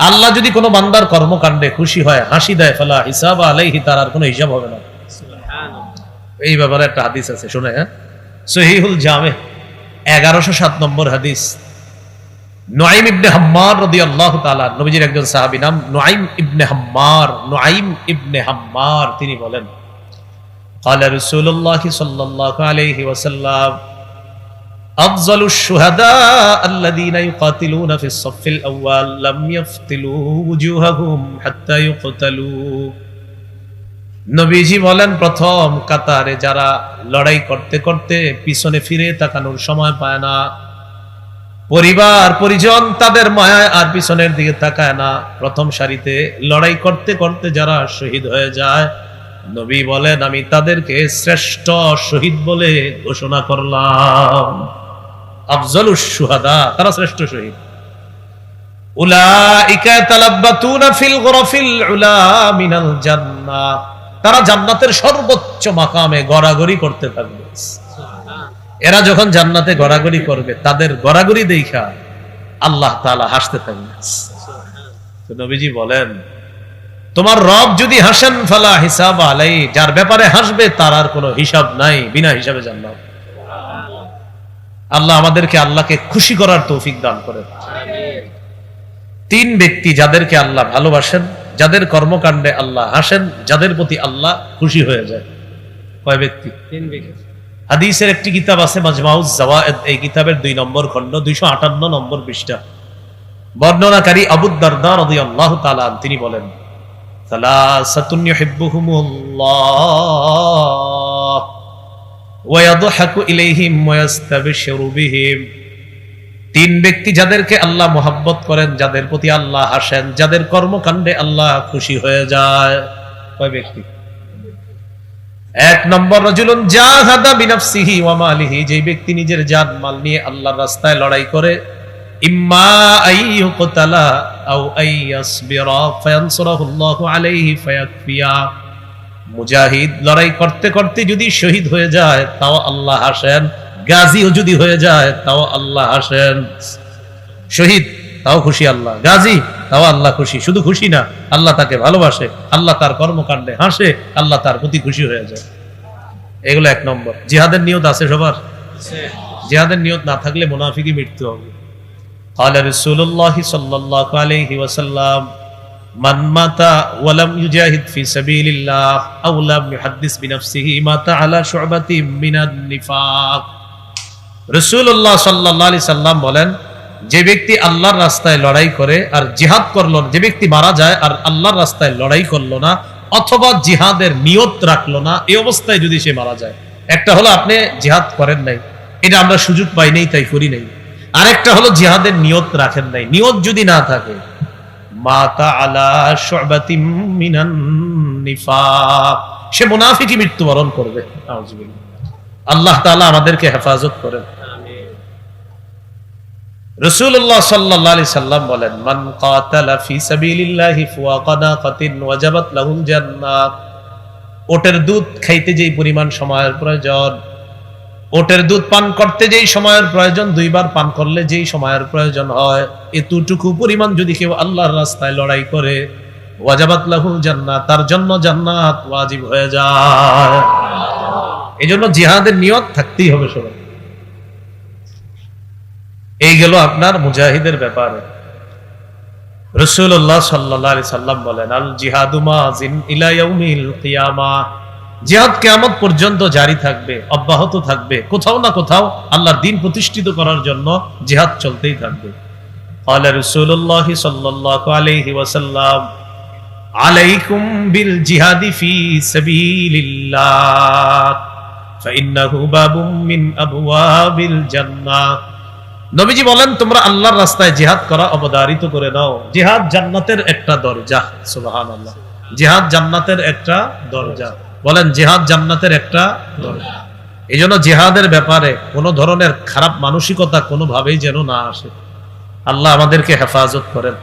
আল্লাহ যদি কোনো বান্দার কর্মকাণ্ডে খুশি হয়, হাসি দেয়, ফালা হিসাবা আলাইহি, তার আর কোনো হিসাব হবে না। এই ব্যাপারে একটা হাদিস আছে, শুনে, সহিহুল জামে 1107 নম্বর হাদিস। নুআইম ইবনে হাম্মার রাদিয়াল্লাহু তাআলা, নবীজির একজন সাহাবী, নাম নুআইম ইবনে হাম্মার। নুআইম ইবনে হাম্মার তিনি বলেন, ক্বালা রাসূলুল্লাহ সাল্লাল্লাহু আলাইহি ওয়াসাল্লাম, আফযালুশ শুহাদা আল্লাযীনা ইউকাতিলুনা ফিস সাফিল আউয়াল লাম ইয়াফতিলু ওয়ুজুহাহুম হাত্তা ইউকতালু। নবীজি বলেন, প্রথম কাতারে যারা লড়াই করতে করতে পিছনে ফিরে তাকানোর সময় পায় না, পরিবার পরিজন তাদের মায়ায় আর পিছনের দিকে তাকায় না, প্রথম সারিতে লড়াই করতে করতে যারা শহীদ হয়ে যায়, নবী বলেন আমি তাদেরকে শ্রেষ্ঠ শহীদ বলে ঘোষণা করলাম। আফজালুশ শুহাদা, তারা শ্রেষ্ঠ শহীদ। উলাইকা তালাব্বাতুনা ফিল গুরাফিল উলা মিনাল জান্নাহ, তারা জান্নাতের সর্বোচ্চ মাকামে গড়াগড়ি করতে থাকবে। এরা যখন জান্নাতে গড়াগড়ি করবে, তাদের গড়াগড়ি দেখা আল্লাহ তাআলা হাসতে থাকবে। তো নবীজি বলেন, তোমার রব যদি হাসেন ফালা হিসাব আলাই, যার ব্যাপারে হাসবে তার আর কোনো হিসাব নাই, বিনা হিসাবে জান্নাত। আল্লাহ আমাদেরকে আল্লাহকে খুশি করার তৌফিক দান করেন। তিন ব্যক্তি যাদেরকে আল্লাহ ভালোবাসেন, যাদের কর্মকাণ্ডে আল্লাহ হাসেন, যাদের প্রতি আল্লাহ খুশি হয়ে যায়। কয় ব্যক্তি? তিন ব্যক্তি। হাদিসের একটি কিতাব আছে মাজমাউজ জাওয়ায়েদ, এই কিতাবের 2 নম্বর খণ্ড 258 নম্বর পৃষ্ঠা। বর্ণনাকারী আবু দারদা রাদিয়াল্লাহু তাআলা তিনি বলেন, সালাসাতুন ইউহিব্বুহুমুল্লাহ ওয়া ইয়াদহাকু ইলাইহিম ওয়া ইয়াস্তাবশিরু বিহিম। তিন ব্যক্তি যাদেরকে আল্লাহ মহব্বত করেন, যাদের প্রতি আল্লাহ হাসেন, যাদের কর্মকাণ্ডে আল্লাহ খুশি হয়ে যায়। কয় ব্যক্তি? 1 নম্বর, রাজুলুন জাহাদা বিনাফসিহি ওয়া মালিহি, যে ব্যক্তি নিজের জান মাল নিয়ে আল্লাহর রাস্তায় লড়াই করে, ইম্মা আইয়ুকতালা আও আইয়াসবিরা ফায়ানসুরুল্লাহু আলাইহি ফায়াকফিয়া। মুজাহিদ লড়াই করতে করতে যদি শহীদ হয়ে যায় তাও আল্লাহ হাসেন, গাজীও যদি হয়ে যায় তাও আল্লাহ হাসেন। শহীদ তাও খুশি আল্লাহ, গাজী তাও আল্লাহ খুশি। শুধু খুশি না, আল্লাহ তাকে ভালোবাসে, আল্লাহ তার কর্মকাণ্ডে হাসে, আল্লাহ তার প্রতি খুশি হয়ে যায়। এগুলো 1 নম্বর। জিহাদের নিয়ত আছে সবার? জিহাদের নিয়ত না থাকলে মুনাফিকি মৃত্যু হবে। قال رسول الله صلى الله عليه وسلم من مات ولم يجاهد في سبيل الله أو لم يحدث بنفسه مات على شعبة من النفاق। রাসূলুল্লাহ সাল্লাল্লাহু আলাইহি সাল্লাম বলেন, যে ব্যক্তি আল্লাহর রাস্তায় লড়াই করে আর জিহাদ করলো না, যে ব্যক্তি মারা যায় আর আল্লাহর রাস্তায় লড়াই করলো না অথবা জিহাদের নিয়ত রাখলো না, এই অবস্থায় যদি সে মারা যায়, একটা হলো আপনি জিহাদ করেন নাই, এটা আমরা সুযোগ পাই নাই তাই করি নাই। আরেকটা হলো জিহাদের নিয়ত রাখেন নাই। নিয়ত যদি না থাকে, মাতা আলা শুবাতিম মিনান নিফাক, সে মুনাফিকি মৃত্যুবরণ করবে। নাউযুবিল্লাহ। আল্লাহ তাআলা আমাদেরকে হেফাজত করেন। আমিন। রাসূলুল্লাহ সাল্লাল্লাহু আলাইহি সাল্লাম বলেন, মান কাতালা ফি সাবিলিল্লাহি ফাওয়াকা নাকাতিন ওয়াজাবাত লাহুল জান্নাহ। ওটের দুধ খাইতে যেই পরিমাণ সময়ের প্রয়োজন, ওটের দুধ পান করতে যেই সময়ের প্রয়োজন, 2 বার পান করলে যেই সময়ের প্রয়োজন হয়, এতটুকু পরিমাণ যদি কেউ আল্লাহর রাস্তায় লড়াই করে, ওয়াজাবাত লাহুল জান্নাহ, তার জন্য জান্নাত ওয়াজিব হয়ে যায়। এজন্য জিহাদের নিয়ত থাকতেই হবে সবার। এই গেল আপনার মুজাহিদের ব্যাপারে। রাসূলুল্লাহ সাল্লাল্লাহু আলাইহি সাল্লাম বলেন, আল জিহাদু মাযিন ইলা ইয়াউমিল কিয়ামাহ। জিহাদ কিয়ামত পর্যন্ত জারি থাকবে, অব্যাহত থাকবে। কোথাও না কোথাও আল্লাহর দ্বীন প্রতিষ্ঠিত করার জন্য জিহাদ চলতেই থাকবে। ক্বালা রাসূলুল্লাহ সাল্লাল্লাহু আলাইহি ওয়াসাল্লাম, আলাইকুম বিল জিহাদি ফি সাবিলিল্লাহ ফাইন্নাহু বাবুম মিন আবওয়াবিল জান্নাহ। নবীজি বলেন, তোমরা আল্লাহর রাস্তায় জিহাদ করা অবধারিত করে নাও। জিহাদ জান্নাতের একটা দরজা। সুবহানাল্লাহ। জিহাদ জান্নাতের একটা দরজা। বলেন, জিহাদ জান্নাতের একটা দরজা। এইজন্য জিহাদের ব্যাপারে কোনো ধরনের খারাপ মানসিকতা কোনোভাবেই যেন না আসে। আল্লাহ আমাদেরকে হেফাজত করেন।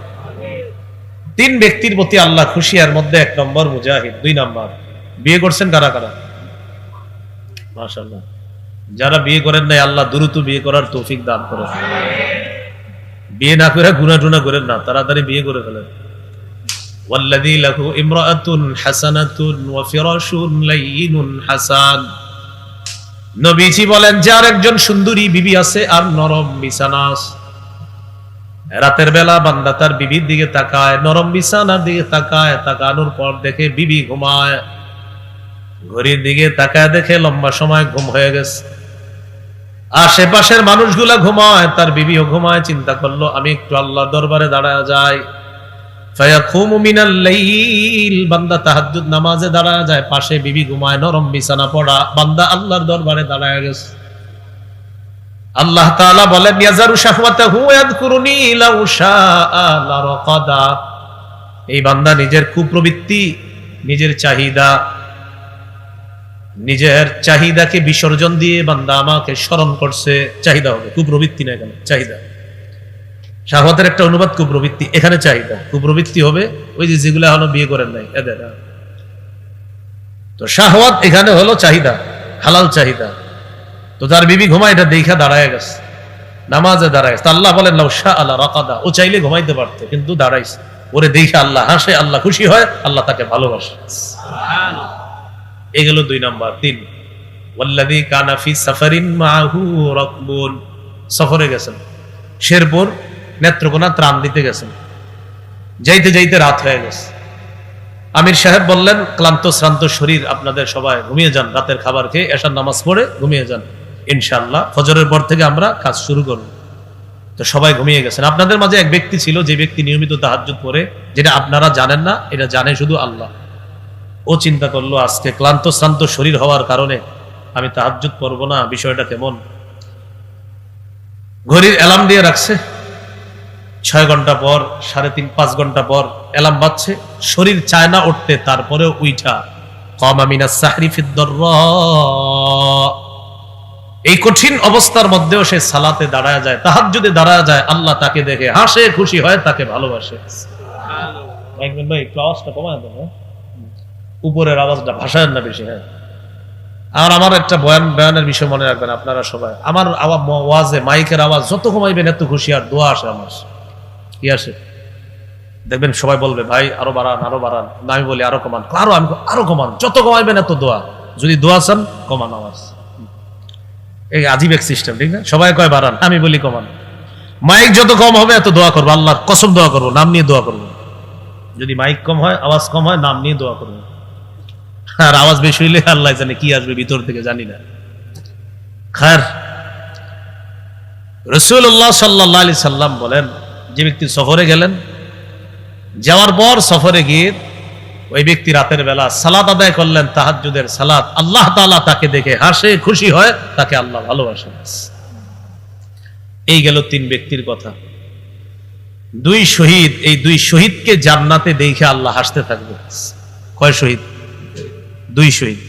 3 ব্যক্তির প্রতি আল্লাহ খুশি, এর মধ্যে 1 নম্বর মুজাহিদ। 2 নম্বর, বিয়ে করছেন কারা কারা? মাশাআল্লাহ। যারা বিয়ে করেন নাই, আল্লাহ দ্রুত বিয়ে করার তৌফিক দান করেন। বিয়ে না করে গুনাহ টুনা করেন না, তাড়াতাড়ি বিয়ে করে ফেলেন। ওয়াল্লাযী লাহু ইমরাআতুন হাসানাতুন ওয়া ফিরাশুন লাইয়িনুন হাসান। নবীজি বলেন, যার একজন সুন্দরী বিবি আছে আর নরম বিছানা আছে। রাতের বেলা বান্দা তার বিবির দিকে তাকায়, নরম বিছানার দিকে তাকায়, তাকানোর পর দেখে বিবি ঘুমায়, ঘড়ির দিকে তাকায় দেখে লম্বা সময় ঘুম হয়ে গেছে। আশেপাশের মানুষগুলা ঘুমায়, তার বিবিও ঘুমায়। চিন্তা করলো, আমি একটু আল্লাহর দরবারে দাঁড়ায় যাই। ফায়াকুমু মিনাল লাইল, বান্দা তাহাজ্জুদ নামাজে দাঁড়ায় যায়, পাশে বিবি ঘুমায়, নরম বিছানা পড়া, বান্দা আল্লাহর দরবারে দাঁড়ায় গেছে। আল্লাহ তাআলা বলেন, ইয়াজারু শাহওয়াতাহু ইয়াযকুরুনি লাউ শাআ লারাকাদা। এই বান্দা নিজের কুপ্রবৃত্তি, নিজের চাহিদাকে বিসর্জন দিয়ে বান্দা আমাকে স্মরণ করছে। চাহিদা হবে, কুপ্রবৃত্তি না, এখানে চাহিদা। শাহওয়াতের একটা অনুবাদ কুপ্রবৃত্তি, এখানে চাহিদা। কুপ্রবৃত্তি হবে ওই যে যেগুলো এখনো বিয়ে করেন নাই এদের। তো শাহওয়াত এখানে হলো চাহিদা, হালাল চাহিদা। তো তার বিবি ঘুমায়, এটা দেখা দাঁড়ায় গেছে, নামাজে দাঁড়ায় গেছে। আল্লাহ বলেন, লাউ শাআ লারাকাদা। ও চাইলে ঘুমাইতে পারতো, কিন্তু দাঁড়াইছে। ওরে দেখে আল্লাহ হাসে, আল্লাহ খুশি হয়, আল্লাহ তাকে ভালোবাসে। এই গেল 2 নাম্বার। 3, ওয়াল্লাযী কানা ফি সাফারিন মাআহু রাকবুন। সফরে গেছেন, শেরপুর নেত্রকোনা ত্রাণ দিতে গেছেন, যাইতে যাইতে রাত হয়ে গেছে। আমির সাহেব বললেন, ক্লান্ত শ্রান্ত শরীর, আপনাদের সবাই ঘুমিয়ে যান, রাতের খাবার খেয়ে এশার নামাজ পড়ে ঘুমিয়ে যান, ইনশাআল্লাহ ফজরের পর থেকে আমরা কাজ শুরু করব। তো সবাই ঘুমিয়ে গেছেন। আপনাদের মাঝে এক ব্যক্তি ছিল, যে ব্যক্তি নিয়মিত তাহাজ্জুদ পড়ে, যেটা আপনারা জানেন না, এটা জানে শুধু আল্লাহ। ও চিন্তা করলো, আজকে ক্লান্ত শ্রান্ত শরীর হওয়ার কারণে আমি তাহাজ্জুদ পড়বো না, বিষয়টা কেমন। ঘড়ির অ্যালার্ম দিয়ে রাখছে, 6 ঘন্টা পর, 3.5-5 ঘন্টা পর অ্যালার্ম বাজছে। শরীর চায় না উঠতে, তারপরেও উইঠা কামা মিনাস সাহরি ফিদ দররা। এই কঠিন অবস্থার মধ্যেও সে সালাতে দাঁড়ায় যায়, তাহাজ্জুদে দাঁড়ায় যায়। আল্লাহ তাকে দেখে হাসে, খুশি হয়, তাকে ভালোবাসে। সুবহানাল্লাহ। ভাই একটু আওয়াজটা কমায় দেন, উপরের আওয়াজটা ভাষায় না বেশি। হ্যাঁ, আর আমার একটা বয়ানের বিষয় মনে রাখবেন আপনারা সবাই। আমার ওয়াজে মাইকের আওয়াজ যত কমাইবেন এত খুশি, আর দোয়া আসে আমার। কি আসে দেখবেন, সবাই বলবে, ভাই আরো বাড়ান, আরো বাড়ান। আমি বলি আরো কমান, আমি আরো কমান, যত কমাইবেন এত দোয়া। যদি দোয়া চান, কমান আওয়াজ। এই আজীব এক সিস্টেম, ঠিক না? সবাই কয় বাড়ান, আমি বলি কমান। মাইক যত কম হবে এত দোয়া করবো, আল্লাহর কসম দোয়া করবো, নাম নিয়ে দোয়া করবো। যদি মাইক কম হয়, আওয়াজ কম হয়, নাম নিয়ে দোয়া করবো। আর আওয়াজ বেশি হইলে আল্লাহ জানে কি আসবে ভিতর থেকে, জানি না। খার রাসূলুল্লাহ সাল্লাল্লাহু আলাইহি সাল্লাম বলেন, যে ব্যক্তি সফরে গেলেন, যাওয়ার পর সফরে গিয়ে ওই ব্যক্তি রাতের বেলা সালাত আদায় করলেন, তাহাজ্জুদের সালাত, আল্লাহ তাআলা তাকে দেখে হাসে, খুশি হয়, তাকে আল্লাহ ভালোবাসেন। এই গেল 3 ব্যক্তির কথা। 2 শহীদ, এই 2 শহীদকে জান্নাতে দেখে আল্লাহ হাসতে থাকবে। কয় শহীদ? 2 শহীদ।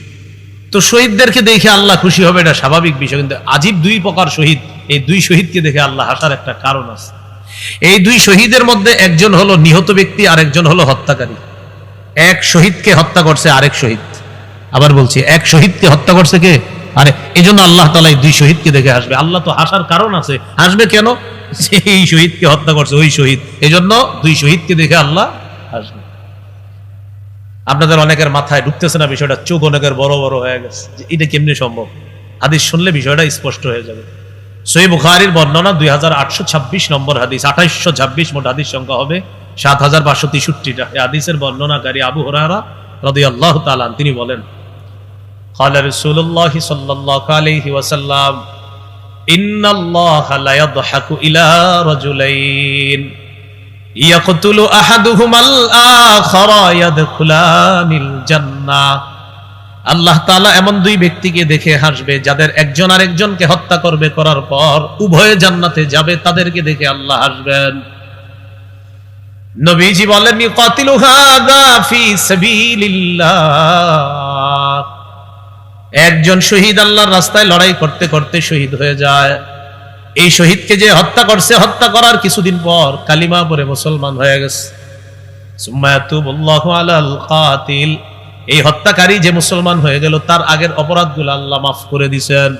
তো শহীদদেরকে দেখে আল্লাহ খুশি হবে, এটা স্বাভাবিক বিষয়। কিন্তু আজীব 2 প্রকার শহীদ। এই 2 শহীদকে দেখে আল্লাহ হাসার একটা কারণ আছে। এই 2 শহীদের মধ্যে একজন হলো নিহত ব্যক্তি, আর একজন হলো হত্যাকারী। এক শহীদকে হত্যা করছে আরেক শহীদ। আবার বলছি, এক শহীদকে হত্যা করছে কে? আরে এই জন্য আল্লাহ তাআলা এই 2 শহীদকে দেখে হাসবে। আল্লাহ তো হাসার কারণ আছে, হাসবে কেন? এই শহীদকে হত্যা করছে ওই শহীদ, এই জন্য 2 শহীদকে দেখে আল্লাহ হাসবে। আপনাদের অনেকের মাথায় ঢুকতেছে না বিষয়টা, চোখ অনেকের বড় বড় হয়ে গেছে, যে এটা কেমনে সম্ভব। হাদিস শুনলে বিষয়টা স্পষ্ট হয়ে যাবে। সহিহ বুখারীর বর্ণনা 2826 নম্বর হাদিস, 2826 মোট হাদিস সংখ্যা হবে 7563টা। এই হাদিসের বর্ণনাকারী আবু হুরায়রা রাদিয়াল্লাহু তাআলা তিনি বলেন, قال رسول الله صلى الله عليه وسلم ان الله لا يضحك الى رجلين يقتل احدهما الاخر يدخلان الجنه। আল্লাহ তাআলা এমন 2 ব্যক্তিকে দেখে হাসবে, যাদের একজন আরেকজনকে হত্যা করবে, করার পর উভয়ে জান্নাতে যাবে, তাদেরকে দেখে আল্লাহ হাসবেন। নবীজি বলেন, ইকাতিলু হাযা ফি সাবিলিল্লাহ। একজন শহীদ আল্লাহর রাস্তায় লড়াই করতে করতে শহীদ হয়ে যায়। এই শহীদকে যে হত্যা করছে, হত্যা করার কিছুদিন পর কালিমা পড়ে মুসলমান হয়ে গেছে। সুম্মা ইয়াতুবুল্লাহু আলাল কাতিল। এই হত্যাকারী যে মুসলমান হয়ে গেল, তার আগের অপরাধগুলো আল্লাহ মাফ করে দিয়েছেন।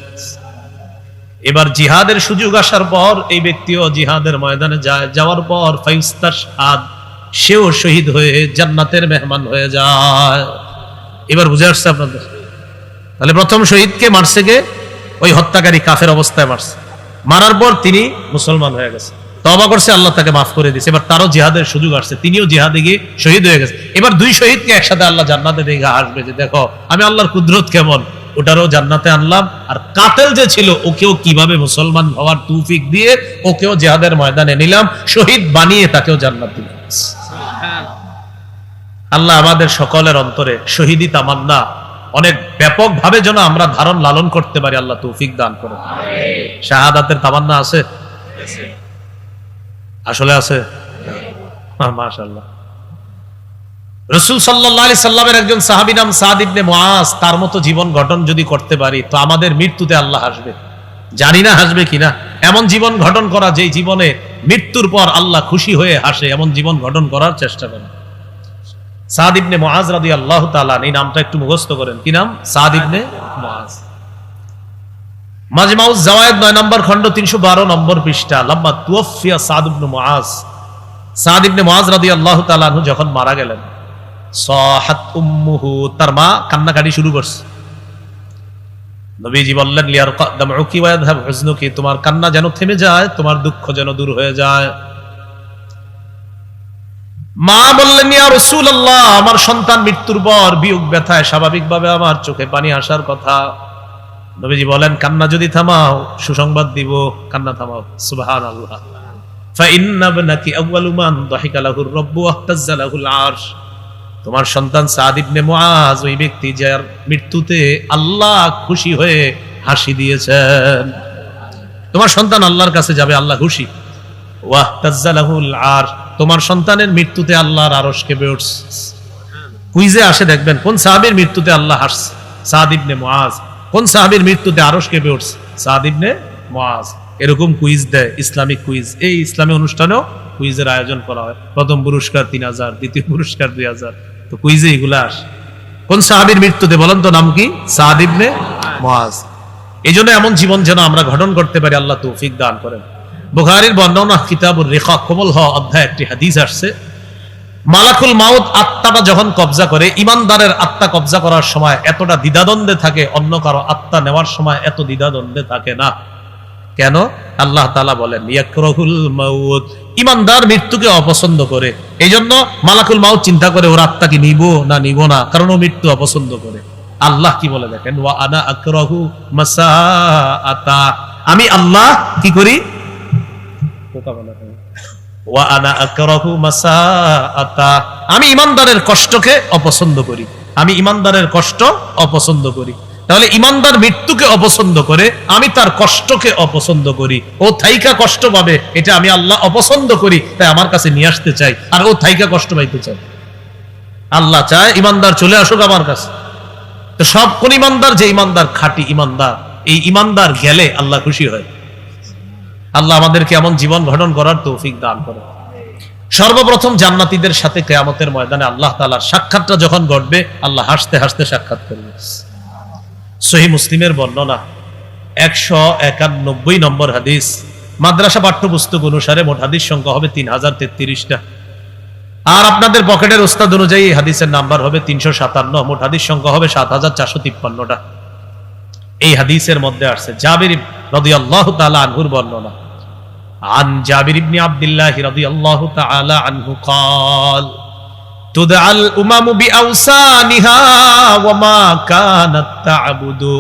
এবার জিহাদের সুযোগ আসার পর এই ব্যক্তিও জিহাদের ময়দানে যায়, যাওয়ার পর ফায়ুস্তাশহাদ, সেও শহীদ হয়ে জান্নাতের মেহমান হয়ে যায়। এবার বুঝে আসছে আপনাদের? তাহলে প্রথম শহীদকে মারছে কে? ওই হত্যাকারী কাফের অবস্থায় মারছে। মারার পর তিনি মুসলমান হয়ে গেছে, তওবা করছে, আল্লাহ তাকে মাফ করে দিয়েছে। এবার তারও জিহাদের সুযোগ আসছে, তিনিও জিহাদে গিয়ে শহীদ হয়ে গেছে। এবার দুই শহীদকে একসাথে আল্লাহ জান্নাতে দেখে হাসবে যে দেখো আমি আল্লাহর কুদরত কেমন, ওটারও জান্নাতে আনলাম, আর কাতেল যে ছিল ওকেও কিভাবে মুসলমান হওয়ার তৌফিক দিয়ে ওকেও জিহাদের ময়দানে নিলাম, শহীদ বানিয়ে তাকেও জান্নাত দিলাম। আল্লাহ আমাদের সকলের অন্তরে শহীদি তামান্না অনেক ব্যাপক ভাবে যেন আমরা ধারণ লালন করতে পারি, আল্লাহ তৌফিক দান করে। শাহাদাতের তামান্না আছে? আসলে আছে? মাশাআল্লাহ। রাসূল সাল্লাল্লাহু আলাইহি সাল্লামের একজন সাহাবী নাম সাদ ইবনে মুআজ, তার মতো জীবন গঠন যদি করতে পারি তো আমাদের মৃত্যুতে আল্লাহ হাসবে। জানি না হাসবে কিনা। এমন জীবন গঠন করা যেই জীবনে মৃত্যুর পর আল্লাহ খুশি হয়ে হাসে, এমন জীবন গঠন করার চেষ্টা করেন। সাদ ইবনে মুআজ রাদিয়াল্লাহু তাআলা, এই নামটা একটু মুখস্থ করেন। কি নাম? সাদ ইবনে মুআজ। মাজমাউজ জাওয়ায়েদ 9 নম্বর খণ্ড 312 নম্বর পৃষ্ঠা। লাম্মা তুওফিয়া সাদ ইবনে মুআজ, সাদ ইবনে মুআজ রাদিয়াল্লাহু তাআলা আনহু যখন মারা গেলেন, সাহাত উম্মুহু, তার মা কান্নাকাটি শুরু করছে। নবীজি বললেন লিয়ারকা দামউকি ওয়া ইয়াযহাব হুজনুকি, তোমার কান্না যেন থেমে যায়, তোমার দুঃখ যেন দূর হয়ে যায়। মা বললেন ইয়া রাসূলুল্লাহ, আমার সন্তান মৃত্যুর পর বিয়োগ ব্যথায় স্বাভাবিকভাবে আমার চোখে পানি আসার কথা। নবীজি বলেন কান্না যদি থামাও সুসংবাদ দিব, কান্না থামাও। সুবহানাল্লাহ। ফা ইন্না ইবনাকি আউয়ালু মান দাহিকা লাহুর রাব্বু ওয়াহতাজ্জা লাহুল আরশ, তোমার সন্তান সাদ ইবনে মুআজ ওই ব্যক্তি যার মৃত্যুতে আল্লাহ খুশি হয়ে হাসি দিয়েছেন। তোমার সন্তান আল্লাহর কাছে যাবে, আল্লাহ খুশি। ওয়াহতাজ্জা লাহুল আরশ, তোমার সন্তানের মৃত্যুতে আল্লাহর আরশ কেঁপে উঠছে। কুইজে আসে দেখবেন কোন সাহাবীর মৃত্যুতে আল্লাহ হাসছে, সাদ ইবনে মুআজ। কোন সাহাবীর মৃত্যুতে আরশ কেঁপে উঠছে, সাদ ইবনে মুআজ। এরকম কুইজ দেয়, ইসলামিক কুইজ। এই ইসলামী অনুষ্ঠানেও কুইজের আয়োজন করা হয়। প্রথম পুরস্কার 3000, দ্বিতীয় পুরস্কার 2000। তো কুইজে এগুলা আসে। কোন সাহাবীর মৃত্যুতে বলেন তো, নাম কি? সাদ ইবনে মুআজ। এই জন্য এমন জীবন যেন আমরা গঠন করতে পারি, আল্লাহ তৌফিক দান করেন। বুখারীর বর্ণনা কিতাবুর রিকাক কোমল হওয়া অধ্যায় একটি হাদিস আসছে, মালাকুল মাউত আত্মাটা যখন কবজা করে, ইমানদারের আত্মা কবজা করার সময় এতটা দ্বিধাদ্বন্দ্বে থাকে, অন্য কারো আত্মা নেওয়ার সময় এত দ্বিধাদ্বন্দ্বে থাকে না। কেন? আল্লাহ তাআলা বলেন ইয়াকরাহুল মাউত, ইমানদার মৃত্যুকে অপছন্দ করে। এই জন্য মালাকুল মাউত চিন্তা করে ওর আত্মা কি নিব না নিব না, কারণ ও মৃত্যু অপছন্দ করে। আল্লাহ কি বলে দেখেন, ওয়া আনা আকরাহু মাসাআতা, আমি আল্লাহ কি করি? ওয়া আনা আকরাহু মাসাআতা, আমি ইমানদারের কষ্টকে অপছন্দ করি। আমি ইমানদারের কষ্ট অপছন্দ করি। তাহলে ইমানদার মৃত্যুকে অপছন্দ করে, আমি তার কষ্টকে অপছন্দ করি। ও থাইকা কষ্ট পাবে, এটা আমি আল্লাহ অপছন্দ করি, তাই আমার কাছে নিয়ে আসতে চাই, আর ও থাইকা কষ্ট পাইতে চায়। আল্লাহ চায় ইমানদার চলে আসুক আমার কাছে। তো সব কোন ইমানদার? যে ইমানদার খাঁটি ইমানদার, এই ইমানদার গেলে আল্লাহ খুশি হয়। আল্লাহ আমাদেরকে এমন জীবন গঠন করার তৌফিক দান করে। সর্বপ্রথম জান্নাতীদের সাথে কিয়ামতের ময়দানে আল্লাহ তাআলার সাক্ষাৎটা যখন ঘটবে, আল্লাহ হাসতে হাসতে সাক্ষাৎ করবে। সহিহ মুসলিমের বর্ণনা 191 নম্বর হাদিস। মাদ্রাসা পাঠ্যপুস্তক অনুসারে মোট হাদিস সংখ্যা হবে 3033টা, আর আপনাদের পকেটের ওস্তাদ অনুযায়ী হাদিসের নাম্বার হবে 357। মোট হাদিস সংখ্যা হবে 7453টা। এই হাদিসের মধ্যে আসছে জাবির রাদিয়াল্লাহু তাআলা আনহুর বর্ণনা। আন জাবির ইবনে আব্দুল্লাহ রাদিয়াল্লাহু তাআলা আনহু قال তুদআল উমামু বিআওসানিহা ওয়া মা কানাত তা'বুদু,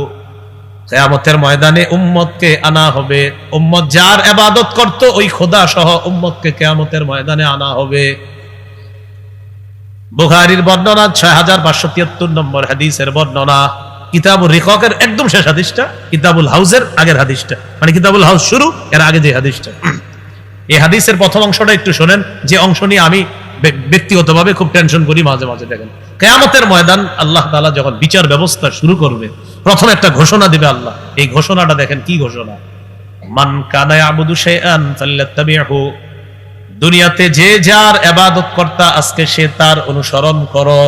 কিয়ামতের ময়দানে উম্মতকে আনা হবে। উম্মত যার ইবাদত করত ওই খোদা সহ উম্মতকে কিয়ামতের ময়দানে আনা হবে। বুখারীর বর্ণনা 6573 নম্বর হাদিসের বর্ণনা। কিতাবুল রিকাকের একদম শেষ হাদিসটা, কিতাবুল হাউজের আগের হাদিসটা, মানে কিতাবুল হাউজ শুরু এর আগে যে হাদিসটা। এই হাদিসের প্রথম অংশটা একটু শোনেন, যে অংশ নিয়ে আমি ব্যক্তিগতভাবে খুব টেনশন করি মাঝে মাঝে। দেখেন, কিয়ামতের ময়দান আল্লাহ তাআলা যখন বিচার ব্যবস্থা শুরু করবে, প্রথম একটা ঘোষণা দিবে আল্লাহ। এই ঘোষণাটা দেখেন কি ঘোষণা, মান কানা ইয়াবুদু শাইআন ফাল্যাত্তাবিহু, দুনিয়াতে যে যার ইবাদত কর্তা আজকে সে তার অনুসরণ করো।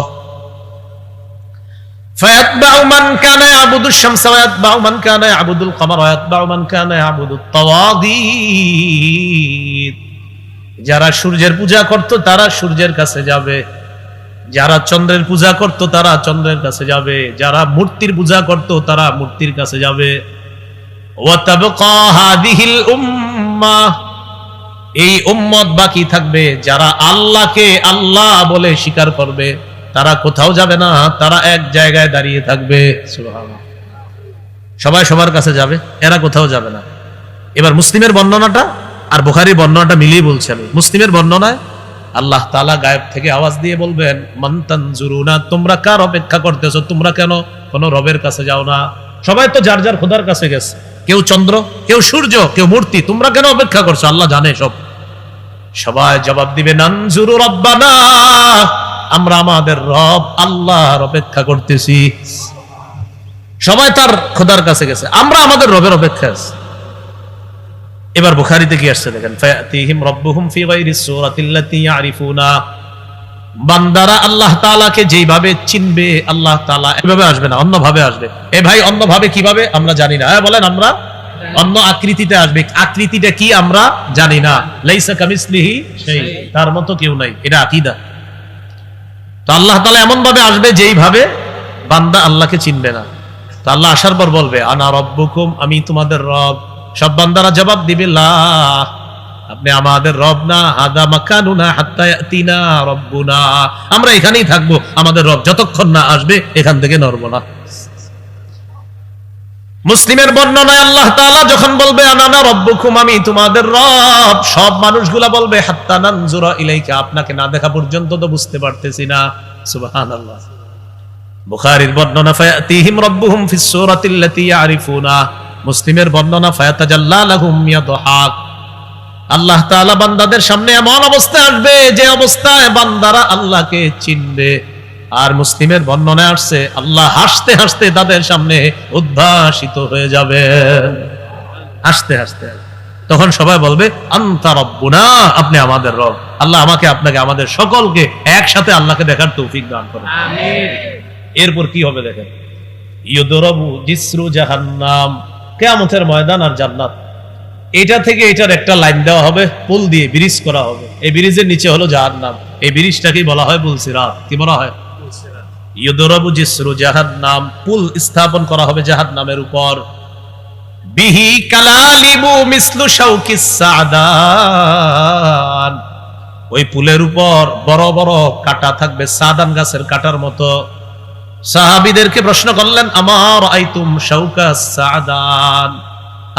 فيتبع من كان يعبد الشمس ويتبع من كان يعبد القمر ويتبع من كان يعبد الطواغيت। যারা সূর্যের পূজা করত তারা সূর্যের কাছে যাবে, যারা চন্দ্রের পূজা করত তারা চন্দ্রের কাছে যাবে, যারা মূর্তির পূজা করত তারা মূর্তির কাছে যাবে। ওয়াতাবকা হাদিহিল উম্মাহ, এই উম্মত বাকি থাকবে যারা আল্লাহকে আল্লাহ বলে স্বীকার করবে, তারা কোথাও যাবে না, তারা এক জায়গায় দাঁড়িয়ে থাকবে। সুবহানাল্লাহ। সবাই সবার কাছে যাবে, এরা কোথাও যাবে না। এবার মুসলিমের বর্ণনাটা আর বুখারীর বর্ণনাটা মিলিয়ে বলছেন। মুসলিমের বর্ণনায় আল্লাহ তাআলা গায়েব থেকে আওয়াজ দিয়ে বলবেন, মান তানজুরুনা, তোমরা কার অপেক্ষা করতেছো? তোমরা কেন কোন রবের কাছে যাও না? সবাই তো যার যার খোদার কাছে গেছে, কেউ চন্দ্র, কেউ সূর্য, কেউ মূর্তি, তোমরা কেন অপেক্ষা করছো? আল্লাহ জানে সব। সবাই জবাব দিবে, নানজুরু রাব্বানা, আমরা আমাদের রব আল্লাহর অপেক্ষা করতেছি। সবাই তার খোদার কাছে গেছে, আমরা আমাদের রবের অপেক্ষা আছি। এবার বুখারীতে কি আসছে দেখেন, ফায়াতিহিম রাব্বুহুম ফি গায়রি সূরাতিল্লাতী ইয়ারিফুনা, বান্দারা আল্লাহ তাআলাকে যেইভাবে চিনবে আল্লাহ তাআলা এভাবে আসবে না, অন্যভাবে আসবে। এ ভাই, অন্যভাবে কিভাবে আমরা জানি না। বলেন, আমরা অন্য আকৃতিতে আসবে। আকৃতিটা কি আমরা জানি না। লাইসা কামিসলিহি শাই, তার মতো কেউ নাই, এটা আকীদা। তো আল্লাহ তাআলা এমন ভাবে আসবে যেইভাবে বান্দা আল্লাহকে চিনবে না। তো আল্লাহ আসার পর বলবে, আনা রব্বুকুম, আমি তোমাদের রব। সব বান্দারা জবাব দিবে, লা, আপনি আমাদের রব না, হাদা মাকানুনা হাত্তা ইয়াতিনা রব্বুনা, আমরা এখানেই থাকবো, আমাদের রব যতক্ষণ না আসবে এখান থেকে নড়বো না। মুসলিমের বর্ণনায় আল্লাহ তাআলা যখন বলবে, আনা রব্বুকুম, আমি তোমাদের রব, সব মানুষগুলা বলবে, হাত্তা নানজুরা ইলাইকা, আপনাকে না দেখা পর্যন্ত তো বুঝতে পারতেছি না। সুবহানাল্লাহ। বুখারীর বর্ণনা, ফায়াতিহিম রাব্বুহুম ফিস সূরাতিল্লাতী ইয়ারিফুনা। মুসলিমের বর্ণনা, ফায়াতাজাল্লা লাহুম ইয়াদহাক, আল্লাহ তাআলা বান্দাদের সামনে এমন অবস্থায় আসবে যে অবস্থায় বান্দারা আল্লাহকে চিনবে। আর মুসলিমের বর্ণনায় আসছে, আল্লাহ হাসতে হাসতে তাদের সামনে উদ্ভাসিত হয়ে যাবেন, হাসতে হাসতে। তখন সবাই বলবে, আনতা রব্বুনা, আপনি আমাদের রব। আল্লাহ আমাকে, আপনাকে, আমাদের সকলকে একসাথে আল্লাহকে দেখার তৌফিক দান করুন, আমিন। এরপর কি হবে দেখেন, ইউদরাবু জিসরু জাহান্নাম, কিয়ামতের ময়দান আর জান্নাত, এটা থেকে এটার একটা লাইন দেওয়া হবে, পুল দিয়ে ব্রিজ করা হবে। এই ব্রিজের নিচে হলো জাহান্নাম। এই ব্রিজটাকেই বলা হয় পুলসিরাত। কি বলা হয়? ইউদরাবু জিসরু জাহান্নাম, পুল স্থাপন করা হবে জাহান্নামের উপর। বিহি কালালিবু মিসলু শাউকিস সাদান, ওই পুলের উপর বড় বড় কাঁটা থাকবে, সাদান গাছের কাঁটার মতো। সাহাবীদেরকে প্রশ্ন করলেন, আমার আইতুম শাউকাস সাদান,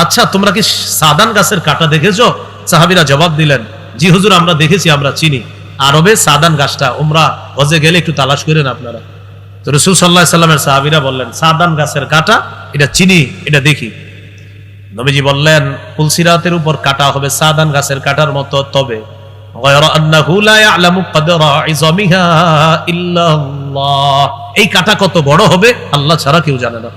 আচ্ছা তোমরা কি সাদান গাছের কাঁটা দেখেছো? সাহাবীরা জবাব দিলেন, জি হুজুর, আমরা দেখেছি, আমরা চিনি। আরবে সাদান গাছটা, উমরা হজে গেলে একটু তালাশ করেন আপনারা। তো রাসূল সাল্লাল্লাহু আলাইহি সাল্লামের সাহাবীরা বললেন, সাদান গাছের কাঁটা, এটা চিনি, এটা দেখি। নবীজি বললেন, পুলসিরাতের উপর কাঁটা হবে সাদান গাছের কাঁটার মতো, তবে গায়রা আন্নাহু লা ইয়ালামু কদরা ইযামিহা ইল্লাল্লাহ, এই কাঁটা কত বড় হবে আল্লাহ ছাড়া কেউ জানে না।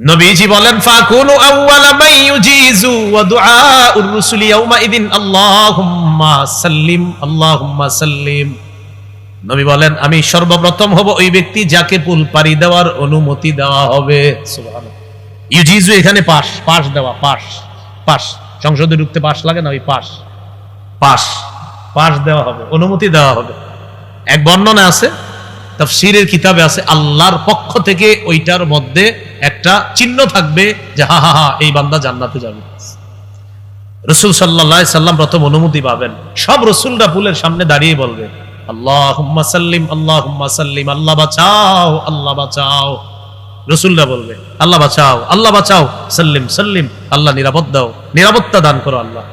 নবীজি বলেন, ফাকুনু আউওয়ালা মান ইউজিজু ওয়া দুআউর রুসুলি ইয়াউমা ইদিন আল্লাহুম্মা সাল্লিম আল্লাহুম্মা সাল্লিম। নবী বলেন, আমি সর্বপ্রথম হব ওই ব্যক্তি যাকে পুল পাড়ি দেওয়ার অনুমতি দেওয়া হবে। সুবহানাল্লাহ। ইউজিজু এখানে পাশ, পাশ দেওয়া, পাশ, পাশ, সংসদে ঢুকতে পাশ লাগে না, ওই পাশ, পাশ, পাশ দেওয়া হবে, অনুমতি দেওয়া হবে। এক বর্ণনা আছে, তাফসীরের কিতাবে আছে, আল্লাহর পক্ষ থেকে ওইটার মধ্যে একটা চিহ্ন থাকবে যে হা হা হা, এই বান্দা জান্নাতে যাবে। রাসূল সাল্লাল্লাহু আলাইহি সাল্লাম প্রথম অনুমতি পাবেন। সব রাসূলরা পুলের সামনে দাঁড়িয়ে বলবে, আল্লাহুম্মা সাল্লিম আল্লাহুম্মা সাল্লিম, আল্লাহ বাঁচাও, আল্লাহ বাঁচাও। রাসূলরা বলবে, আল্লাহ বাঁচাও, আল্লাহ বাঁচাও, সাল্লিম সাল্লিম, আল্লাহ নিরাপদ দাও, নিরাপত্তা দান করো আল্লাহ।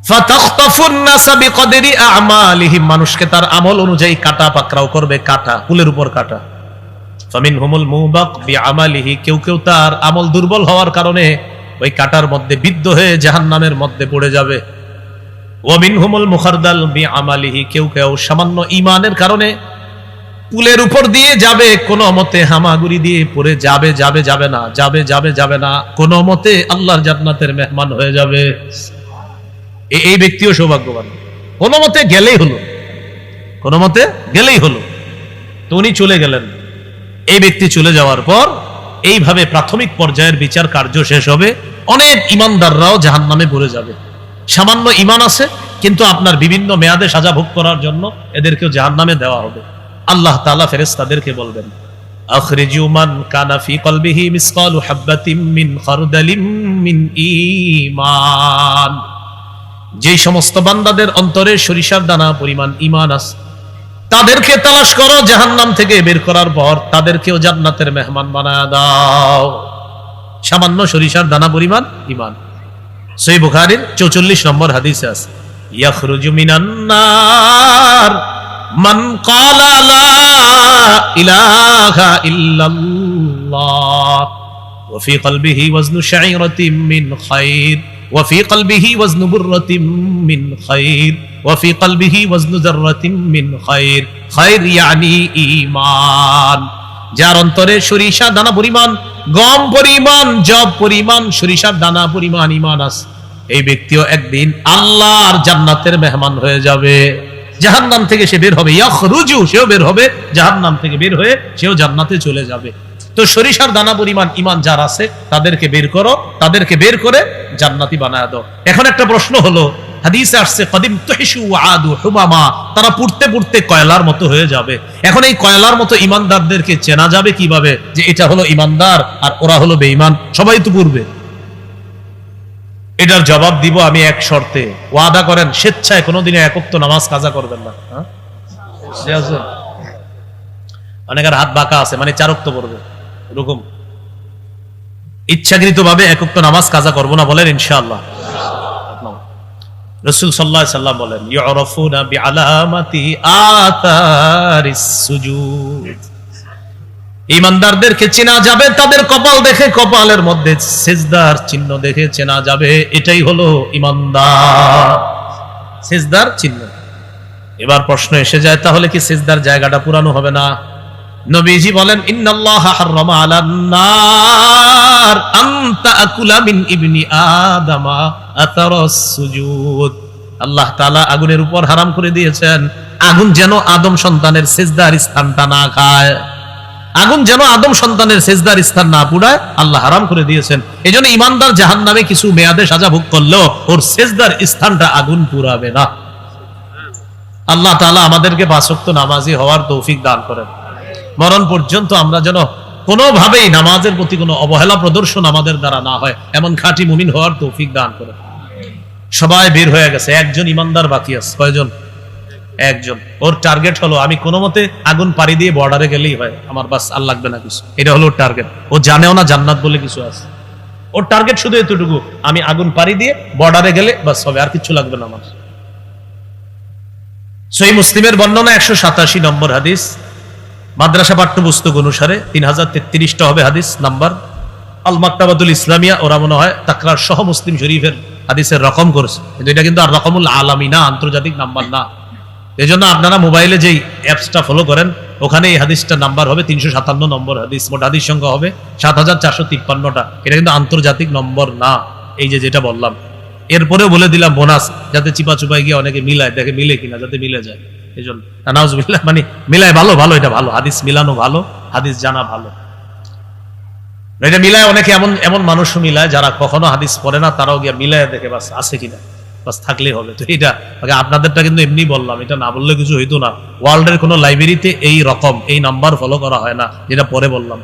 ফাতাখতাফুন নাসা বিকদরি আ'মালিহিম, মানুষকে তার আমল অনুযায়ী কাটা পাকড়াও করবে, কাটা, পুলের উপর কাটা। ফামিনহুমুল মুবাক বিআমালিহি, কেউ কেউ তার আমল দুর্বল হওয়ার কারণে ওই কাটার মধ্যে বিদ্ধ হয়ে জাহান্নামের মধ্যে পড়ে যাবে। ওয়া মিনহুমুল মুখারদাল বিআমালিহি, কেউ কেউ সামান্য ঈমানের কারণে পুলের উপর দিয়ে যাবে, কোনো মতে হামাগুড়ি দিয়ে পড়ে যাবে, যাবে যাবে না, যাবে যাবে যাবে না, কোনো মতে আল্লাহর জান্নাতের মেহমান হয়ে যাবে। এই ব্যক্তিও সৌভাগ্যবান, কোনো মতে গেলেই হলো, কোনো মতে গেলেই হলো। তো উনি চলে গেলেন। এই ব্যক্তি চলে যাওয়ার পর এইভাবে প্রাথমিক পর্যায়ের বিচার কার্য শেষ হবে। অনেক ইমানদাররাও জাহান্নামে পড়ে যাবে। সামান্য ইমান আছে, কিন্তু আপনার বিভিন্ন মেয়াদে সাজা ভোগ করার জন্য এদেরকেও জাহান্নামে দেওয়া হবে। আল্লাহ তাআলা ফেরেশতাদেরকে বলবেন, আখরিজু মান কানা ফি কলবিহি মিসকালু হাববাতিন মিন খারদালিম মিন ঈমান। যে সমস্ত বান্দাদের অন্তরে সরিষার দানা পরিমাণ ঈমান আছে, তাদেরকে তালাশ করো, জাহান্নাম থেকে বের করার পর তাদেরকেও জান্নাতের মেহমান বানায় দাও। সামান্য সরিষার দানা পরিমাণ ঈমান। সহিহ বুখারীর 44 নম্বর হাদিসে আছে, ইয়াখরুজু মিনান নার মান ক্বালা লা ইলাহা ইল্লাল্লাহ ওয়া ফি কলবিহি ওয়াজনু শাইরাতিন মিন খায়র ওয়া ফি কলবিহি ওয়াজনু বুররাতিন মিন খায়র ওয়া ফি কলবিহি ওয়াজনু যাররাতিন মিন খায়র। খায়র ইয়ানি ঈমান। যার অন্তরে সরিষা দানা পরিমাণ, গম পরিমাণ, জব পরিমাণ, সরিষার দানা পরিমাণ ঈমান আছে, এই ব্যক্তিও একদিন আল্লাহর জান্নাতের মেহমান হয়ে যাবে। জাহান্নাম থেকে সে বের হবে, ইয়াখরুজু, সেও বের হবে জাহান্নাম থেকে, বের হয়ে সেও জান্নাতে চলে যাবে। তো সরিষার দানা পরিমাণ ঈমান যার আছে তাদেরকে বের করো, তাদেরকে বের করে জান্নাতি বানায় দাও। এখন একটা প্রশ্ন হলো, হাদিসে আসছে কদিম তুহিশু ওয়া আদু হুমামা, তারা পুড়তে পুড়তে কয়লার মতো হয়ে যাবে। এখন এই কয়লার মতো ঈমানদারদেরকে চেনা যাবে কিভাবে যে এটা হলো ঈমানদার আর ওরা হলো বেঈমান? সবাই তো পুড়বে। এটার জবাব দিব আমি এক শর্তে। ওয়াদা করেন স্বেচ্ছায় কোনোদিনে এক ওয়াক্ত নামাজ কাজা করবেন না। অনেকের হাত বাঁকা আছে, মানে 4 ওয়াক্ত পড়বে, এরকম ইচ্ছাকৃত ভাবে এক ওয়াক্ত নামাজ কাজা করব না, বলেন ইনশাআল্লাহ। রাসূল সাল্লাল্লাহু আলাইহি ওয়াসাল্লাম বলেন, ইউরাফুনা বিআলামাতি আতারিস সুজুদ, ঈমানদারদেরকে চেনা যাবে তাদের কপাল দেখে, কপালের মধ্যে সিজদার চিহ্ন দেখে চেনা যাবে, এটাই হলো ঈমানদার, সিজদার চিহ্ন। এবার প্রশ্ন এসে যায়, তাহলে কি সিজদার জায়গাটা পুরানো হবে না? নবীজি বলেন, ইন্নাল্লাহা হাররামা আলান নার আন তাকুলা মিন ইবনি আদামা আতারাস সুজুদ। আল্লাহ তাআলা আগুনের উপর হারাম করে দিয়েছেন আগুন যেন আদম সন্তানের সিজদার স্থানটা না খায়, আগুন যেন আদম সন্তানের সিজদার স্থান না পুড়ায়, আল্লাহ হারাম করে দিয়েছেন। এজন্য ঈমানদার জাহান্নামে কিছু মেয়াদে সাজা ভোগ করলেও ওর সিজদার স্থানটা আগুন পুড়াবে না। আল্লাহ তাআলা আমাদেরকে 5 ওয়াক্ত নামাজি হওয়ার তৌফিক দান করেন। মরণ পর্যন্ত আমরা যেন কোনোভাবেই নামাজের প্রতি কোনো অবহেলা প্রদর্শন আমাদের দ্বারা না হয়, এমন খাঁটি মুমিন হওয়ার তৌফিক দান করেন। সবাই বের হয়ে গেছে, একজন ঈমানদার বাকি আছে। কয়জন? একজন। ওর টার্গেট হলো আমি কোনো মতে আগুন পাড়ি দিয়ে বর্ডারে গেলেই হয়, আমার বাস আর লাগবে না কিছু। এটা হলো ওর টার্গেট। ও জানেও না জান্নাত বলে কিছু আছে। ওর টার্গেট শুধু এতটুকু, আমি আগুন পাড়ি দিয়ে বর্ডারে গেলে বাস হবে, আর কিছু লাগবে না আমার। সহিহ মুসলিমের বর্ণনা 187 নম্বর হাদিস, মাদ্রাসা পাঠ্যপুস্তক অনুসারে 3033টা হবে হাদিস নাম্বার। আল মাকতাবাতুল ইসলামিয়া ওরা মনে হয় তাকরার সহ মুসলিম শরীফের হাদিসের রকম করেছে, কিন্তু এটা কিন্তু আর রকমুল আলামী না, আন্তর্জাতিক নাম্বার না। এজন্য আপনারা মোবাইলে যেই অ্যাপসটা ফলো করেন ওখানে এই হাদিসটা নাম্বার হবে 357 নম্বর হাদিস। মোট হাদিস সংখ্যা হবে 7453টা। এটা কিন্তু আন্তর্জাতিক নম্বর না, এই যে যেটা বললাম। এরপরেও বলে দিলাম বোনাস, যাতে চিপা চুপায় গিয়ে অনেকে মিলায় দেখে মিলে কিনা, যাতে মিলে যায়। এই জন্য নাউজুবিল্লাহ, মানে মিলায় ভালো ভালো, এটা ভালো, হাদিস মিলানো ভালো, হাদিস জানা ভালো। এটা মিলায় অনেকে এমন এমন মানুষও মিলায় যারা কখনো হাদিস পড়ে না, তারাও গিয়ে মিলায় দেখে বাস আছে কিনা, বাস থাকলেই হবে। তো এটা আপনাদেরটা কিন্তু এমনি বললাম, এটা না বললে কিছু হইতো না। ওয়ার্ল্ডের কোনো লাইব্রেরিতে এই রকম এই নাম্বার ফলো করা হয় না, যেটা পরে বললাম।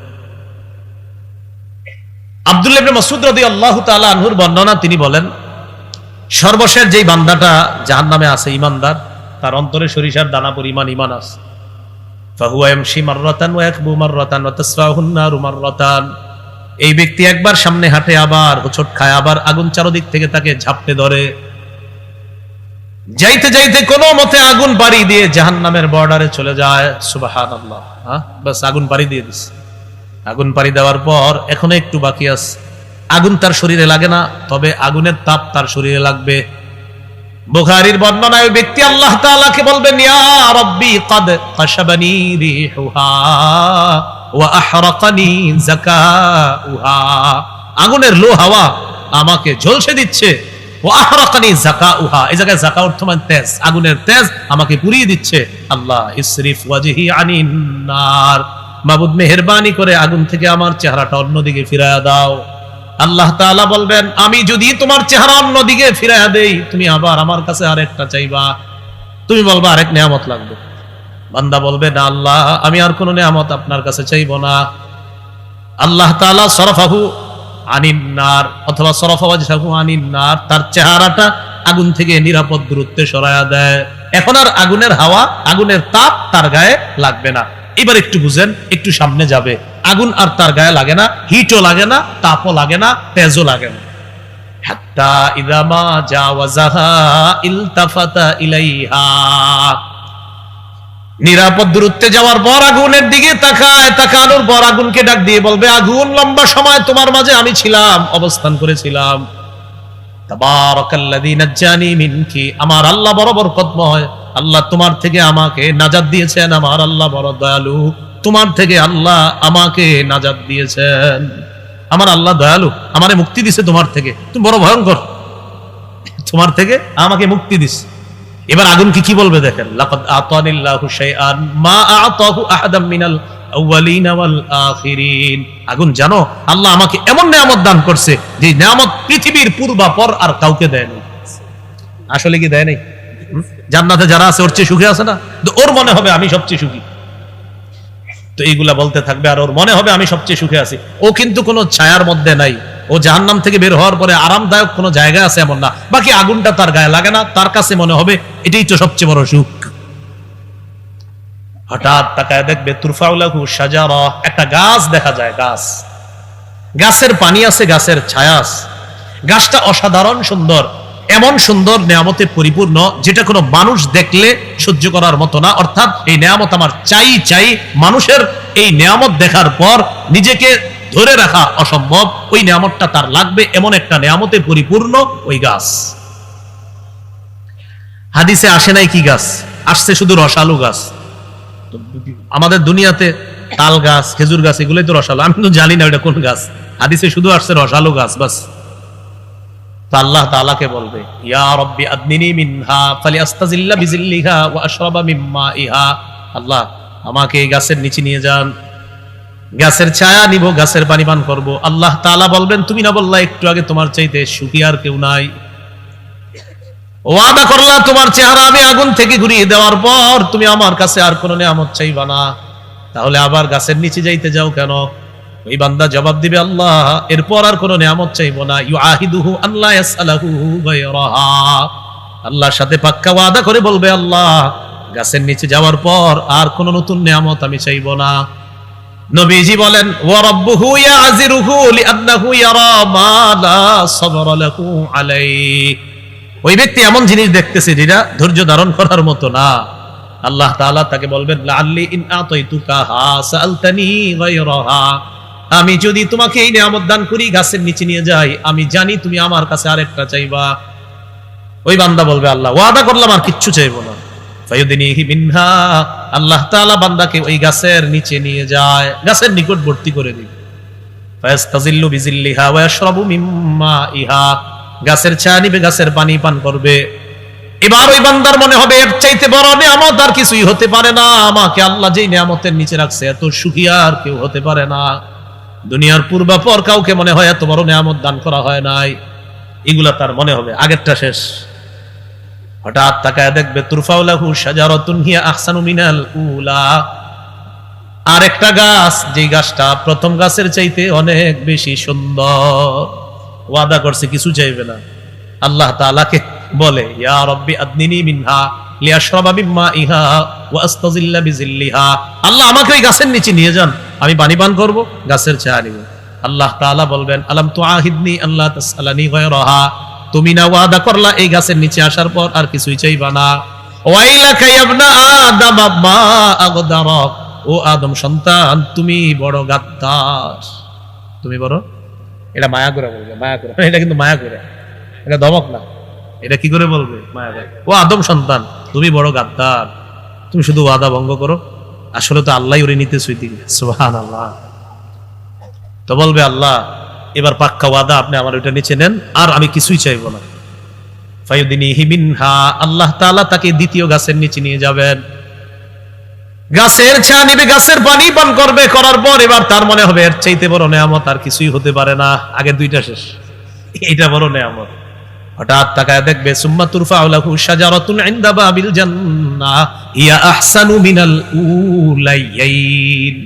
আব্দুল্লাহ ইবনে মাসউদ রাদিয়াল্লাহু তাআলা আনহুর বর্ণনা, তিনি বলেন, সর্বশেষ যেই বান্দাটা জাহান্নামে আছে ঈমানদার, তার অন্তরে সরিষার দানা পরিমাণ ঈমান আছে। ফাহুয়া ইয়ামশি মাররাতান ওয়া ইয়াকবু মাররাতান ওয়া তাসফাহুন নারু মাররাতান। এই ব্যক্তি একবার সামনে হাঁটে, আবার হোঁচট খায়, আবার আগুন চারদিক থেকে তাকে ঝাপটে ধরে। যাইতে যাইতে কোনো মতে আগুন পাড়ি দিয়ে জাহান্নামের বর্ডারে চলে যায়। সুবহানাল্লাহ। বাস আগুন পাড়ি দিয়ে দিছে। আগুন পাড়ি দেওয়ার পর এখনো একটু বাকি আছে। আগুন তার শরীরে লাগে না, তবে আগুনের তাপ তার শরীরে লাগবে। বুখারীর বর্ণনায় ব্যক্তি আল্লাহ তাআলাকে বলবেন, ইয়া রাব্বি ক্বাদ কাশাবানি রিহুহা ওয়া আহরাকানি যাকাউহা। আগুনের লো হাওয়া আমাকে ঝলসে দিচ্ছে, ওয়া আহরাকানি যাকাউহা, এই জায়গায় যাকা অর্থ মানে তেজ, আগুনের তেজ আমাকে পুড়িয়ে দিচ্ছে। আল্লাহ ইসরিফ ওয়াজহি আনিন নার, মাবুদ মেহেরবানি করে আগুন থেকে আমার চেহারাটা অন্যদিকে ফিরায়া দাও। আল্লাহ তাআলা বলবেন আমি যদি তোমার চেহারা অন্যদিকে ফিরায়া দেই, তুমি আবার আমার কাছে আরেকটা চাইবা, তুমি বলবা আরেক নিয়ামত লাগবে। বান্দা বলবে না আল্লাহ আমি আর কোনো নিয়ামত আপনার কাছে চাইবো না। আল্লাহ তাআলা সরফাহু আনিন নার অথবা সরফা ওয়াজহাহু আনিন নার, তার চেহারাটা আগুন থেকে নিরাপদ দূরত্বে সরায়া দেয়। এখন আর আগুনের হাওয়া, আগুনের তাপ তার গায়ে লাগবে না। এবার একটু বুঝেন, একটু সামনে যাবে, আগুন আর তার গায়ে লাগে না, হিটও লাগে না, তাপও লাগে না, তেজও লাগে না। হাত্তা ইযা মা জাওয়াজাহা ইলতাফাতা ইলাইহা, নিরাপদ দূরত্বে যাওয়ার পর আগুনের দিকে তাকায়, তাকানোর পর আগুনকে ডাক দিয়ে বলবে আগুন লম্বা সময় তোমার মাঝে আমি ছিলাম, অবস্থান করেছিলাম। তাবারাকাল্লাযী নাজ্জানি মিনকি, আমার আল্লাহ বড় বরকতময়, আল্লাহ তোমার থেকে আমাকে নাজাত দিয়েছেন, আমার আল্লাহ বড় দয়ালু, তোমার থেকে আল্লাহ আমাকে নাজাত দিয়েছেন। আমার আল্লাহ দয়ালু, আমারে মুক্তি দিছে তোমার থেকে, তুমি বড় ভয়ঙ্কর, তোমার থেকে আমাকে মুক্তি দিছে। এবার আগুন কি বলবে দেখেন, লাকাদ আতানিল্লাহু শাইআন মা আতাহু আহাদাম মিনাল আউয়ালিন ওয়াল আখিরিন। আগুন জানো আল্লাহ আমাকে এমন নিয়ামত দান করছে যে নিয়ামত পৃথিবীর পূর্বাপর আর কাউকে দেয়নি। আসলে কি দেয় নাই? জান্নাতে যারা আছে ওর চেয়ে সুখে আছে না? তো ওর মনে হবে আমি সবচেয়ে সুখী, তো এইগুলা বলতে থাকবে আর ওর মনে হবে আমি সবচেয়ে সুখে আছি। ও কিন্তু কোনো ছায়ার মধ্যে নাই, ও জাহান্নাম থেকে বের হওয়ার পরে আরামদায়ক কোনো জায়গা আছে এমন না, বাকি আগুনটা তার গায়ে লাগে না, তার কাছে মনে হবে এটাই তো সবচেয়ে বড় সুখ। হঠাৎ তাকায় দেখবে তুরফাউলাহু শাজারা, একটা গাছ দেখা যায়, গাছ, গাছের পানি আছে, গাছের ছায়া আছে, গাছটা অসাধারণ সুন্দর, এমন সুন্দর নিয়ামতে পরিপূর্ণ যেটা কোনো মানুষ দেখলে সহ্য করার মতো না। অর্থাৎ এই নিয়ামত আমার চাই চাই, মানুষের এই নিয়ামত দেখার পর নিজেকে ধরে রাখা অসম্ভব, ওই নিয়ামতটা তার লাগবে, এমন একটা নিয়ামতে পরিপূর্ণ ওই গাছ। হাদিসে আসে নাই কি গাছ, আসছে শুধু রসালো গাছ। আমাদের দুনিয়াতে তাল গাছ, খেজুর গাছ, এগুলোই তো রসালো, আমি তো জানি না ওটা কোন গাছ, হাদিসে শুধু আসছে রসালো গাছ বাস। আল্লাহ তাআলাকে বলবে ইয়া রব্বি আদনিনি মিনহা ফালিয়াস্তাজিল্লা বিজিল্লিহা ওয়া আশরাবা মিম্মা ইহা, আল্লাহ আমাকে এই গাছের নিচে নিয়ে যান, গাছের ছায়া নিব, গাছের পানি পান করব। আল্লাহ তাআলা বলবেন তুমি না বললা একটু আগে তোমার চাইতে সুখী আর কেউ নাই? ওয়াদা করলা তোমার চেহারা আমি আগুন থেকে ঘুরিয়ে দেওয়ার পর তুমি আমার কাছে আর কোনো নিয়ামত চাইবা না, তাহলে আবার গাছের নিচে যাইতে যাও কেন? ওই বান্দা জবাব দিবে আল্লাহ এরপর আর কোনো নিয়ামত চাইবো না। ইউআহিদুহু আল্লাহ ইয়াসআলাহু গায়রাহা, আল্লাহর সাথে পাক্কা ওয়াদা করে বলবে আল্লাহ গাছের নিচে যাওয়ার পর আর কোনো নতুন নিয়ামত আমি চাইবো না। নবীজি বলেন ওয়া রাব্বুহু ইয়াযিরুহু লিআন্নাহু ইয়ারা মা লা সাবরা লাহু আলাইহি, ওই ব্যক্তি এমন জিনিস দেখতেছে যেটা ধৈর্য ধারণ করার মতো না। আল্লাহ তাআলা তাকে বলবেন লাআল্লি ইন আতাইতুকা হা সাআলতানি গায়রাহা, আমি যদি তোমাকে এই নিয়ামত দান করি, গাছের নিচে নিয়ে যাই, আমি জানি তুমি আমার কাছে আরেকটা চাইবা। ওই বান্দা বলবে আল্লাহ ওয়াদা করলাম আর কিচ্ছু চাইবো না। ফায়ুদিনিহি মিনহা, আল্লাহ তাআলা বান্দাকে ওই গাছের নিচে নিয়ে যায়, গাছের নিকটবর্তী করে দিবে। ফায়াস্তাজিল্লু বিজিল্লিহা ওয়া ইয়াশরাবু মিম্মা ইহা, গাছের ছায়া নিবে, গাছের পানি পান করবে। এবার ওই বান্দার মনে হবে এর চাইতে বড় নিয়ামত আর কিছুই হতে পারে না, আমাকে আল্লাহ যেই নিয়ামতের নিচে রাখছে এত সুখী আর কেউ হতে পারে না। দুনিয়ার পূর্বাপর কাউকে মনে হয় এত বড় নিয়ামত দান করা হয় নাই, এগুলা তার মনে হবে আগেরটা শেষ। হঠাৎ তাকায় দেখবে তুরফাউলাহু শাজারাতুন হিয়া আহসানু মিনাল উলা, আর একটা গাছ যেই গাছটা প্রথম গাছের চাইতে অনেক বেশি সুন্দর। ওয়াদা করছে কিছু চাইবে না। আল্লাহ তাআলাকে বলে ইয়া রব্বি আদনিনি মিনহা লিয়াশরাবা মিম্মা ইহা ওয়া আস্তাজিল্লা বিজিল্লিহা, আল্লাহ আমাকে ওই গাছের নিচে নিয়ে যান, আমি পানি পান করব, গাছের ছায়া নিব। আল্লাহ তাআলা বলবেন আলাম তুআহিদনি আল্লাহ তাসআলানি গায়রাহা, তুমি না ওয়াদা করলা এই গাছের নিচে আসার পর আর কিছুই চাইবা না। ওয়াইলাকা ইয়া ইবনা আদম মা আগদারাক, ও আদম সন্তান তুমি বড় গাদ্দার, তুমি বড়, এটা মায়া করে বলবে, মায়া করে, এটা কিন্তু মায়া করে, এটা ধমক না, এটা কি করে বলবে, মায়া করে। ও আদম সন্তান তুমি বড় গাদ্দার, তুমি শুধু ওয়াদা ভঙ্গ করো, আসলে তো আল্লাহ ওরে নিতে সুইতে গেছে। সুবহানাল্লাহ। তো বলবে আল্লাহ এবার পাক্কা ওয়াদা, আপনি আমার ওইটা নিচে নেন, আর আমি কিছুই চাইবো না। ফায়ুদিনিহি মিনহা, আল্লাহ তাআলা তাকে দ্বিতীয় গাছের নিচে নিয়ে যাবেন। গাছের ছায়া নিবে, গাছের পানি পান করবে, করার পর এবার তার মনে হবে এর চাইতে বড় নেয়ামত আর কিছুই হতে পারে না, আগে দুইটা শেষ, এইটা বড় নেয়ামত। হঠাৎ তাকায় দেখবে সুম্মা তুরফাউ লাহু শাজারাতুন ইনদা বাবিল জান্নাহ ইয়া আহসানু মিনাল উলাইয়াইন।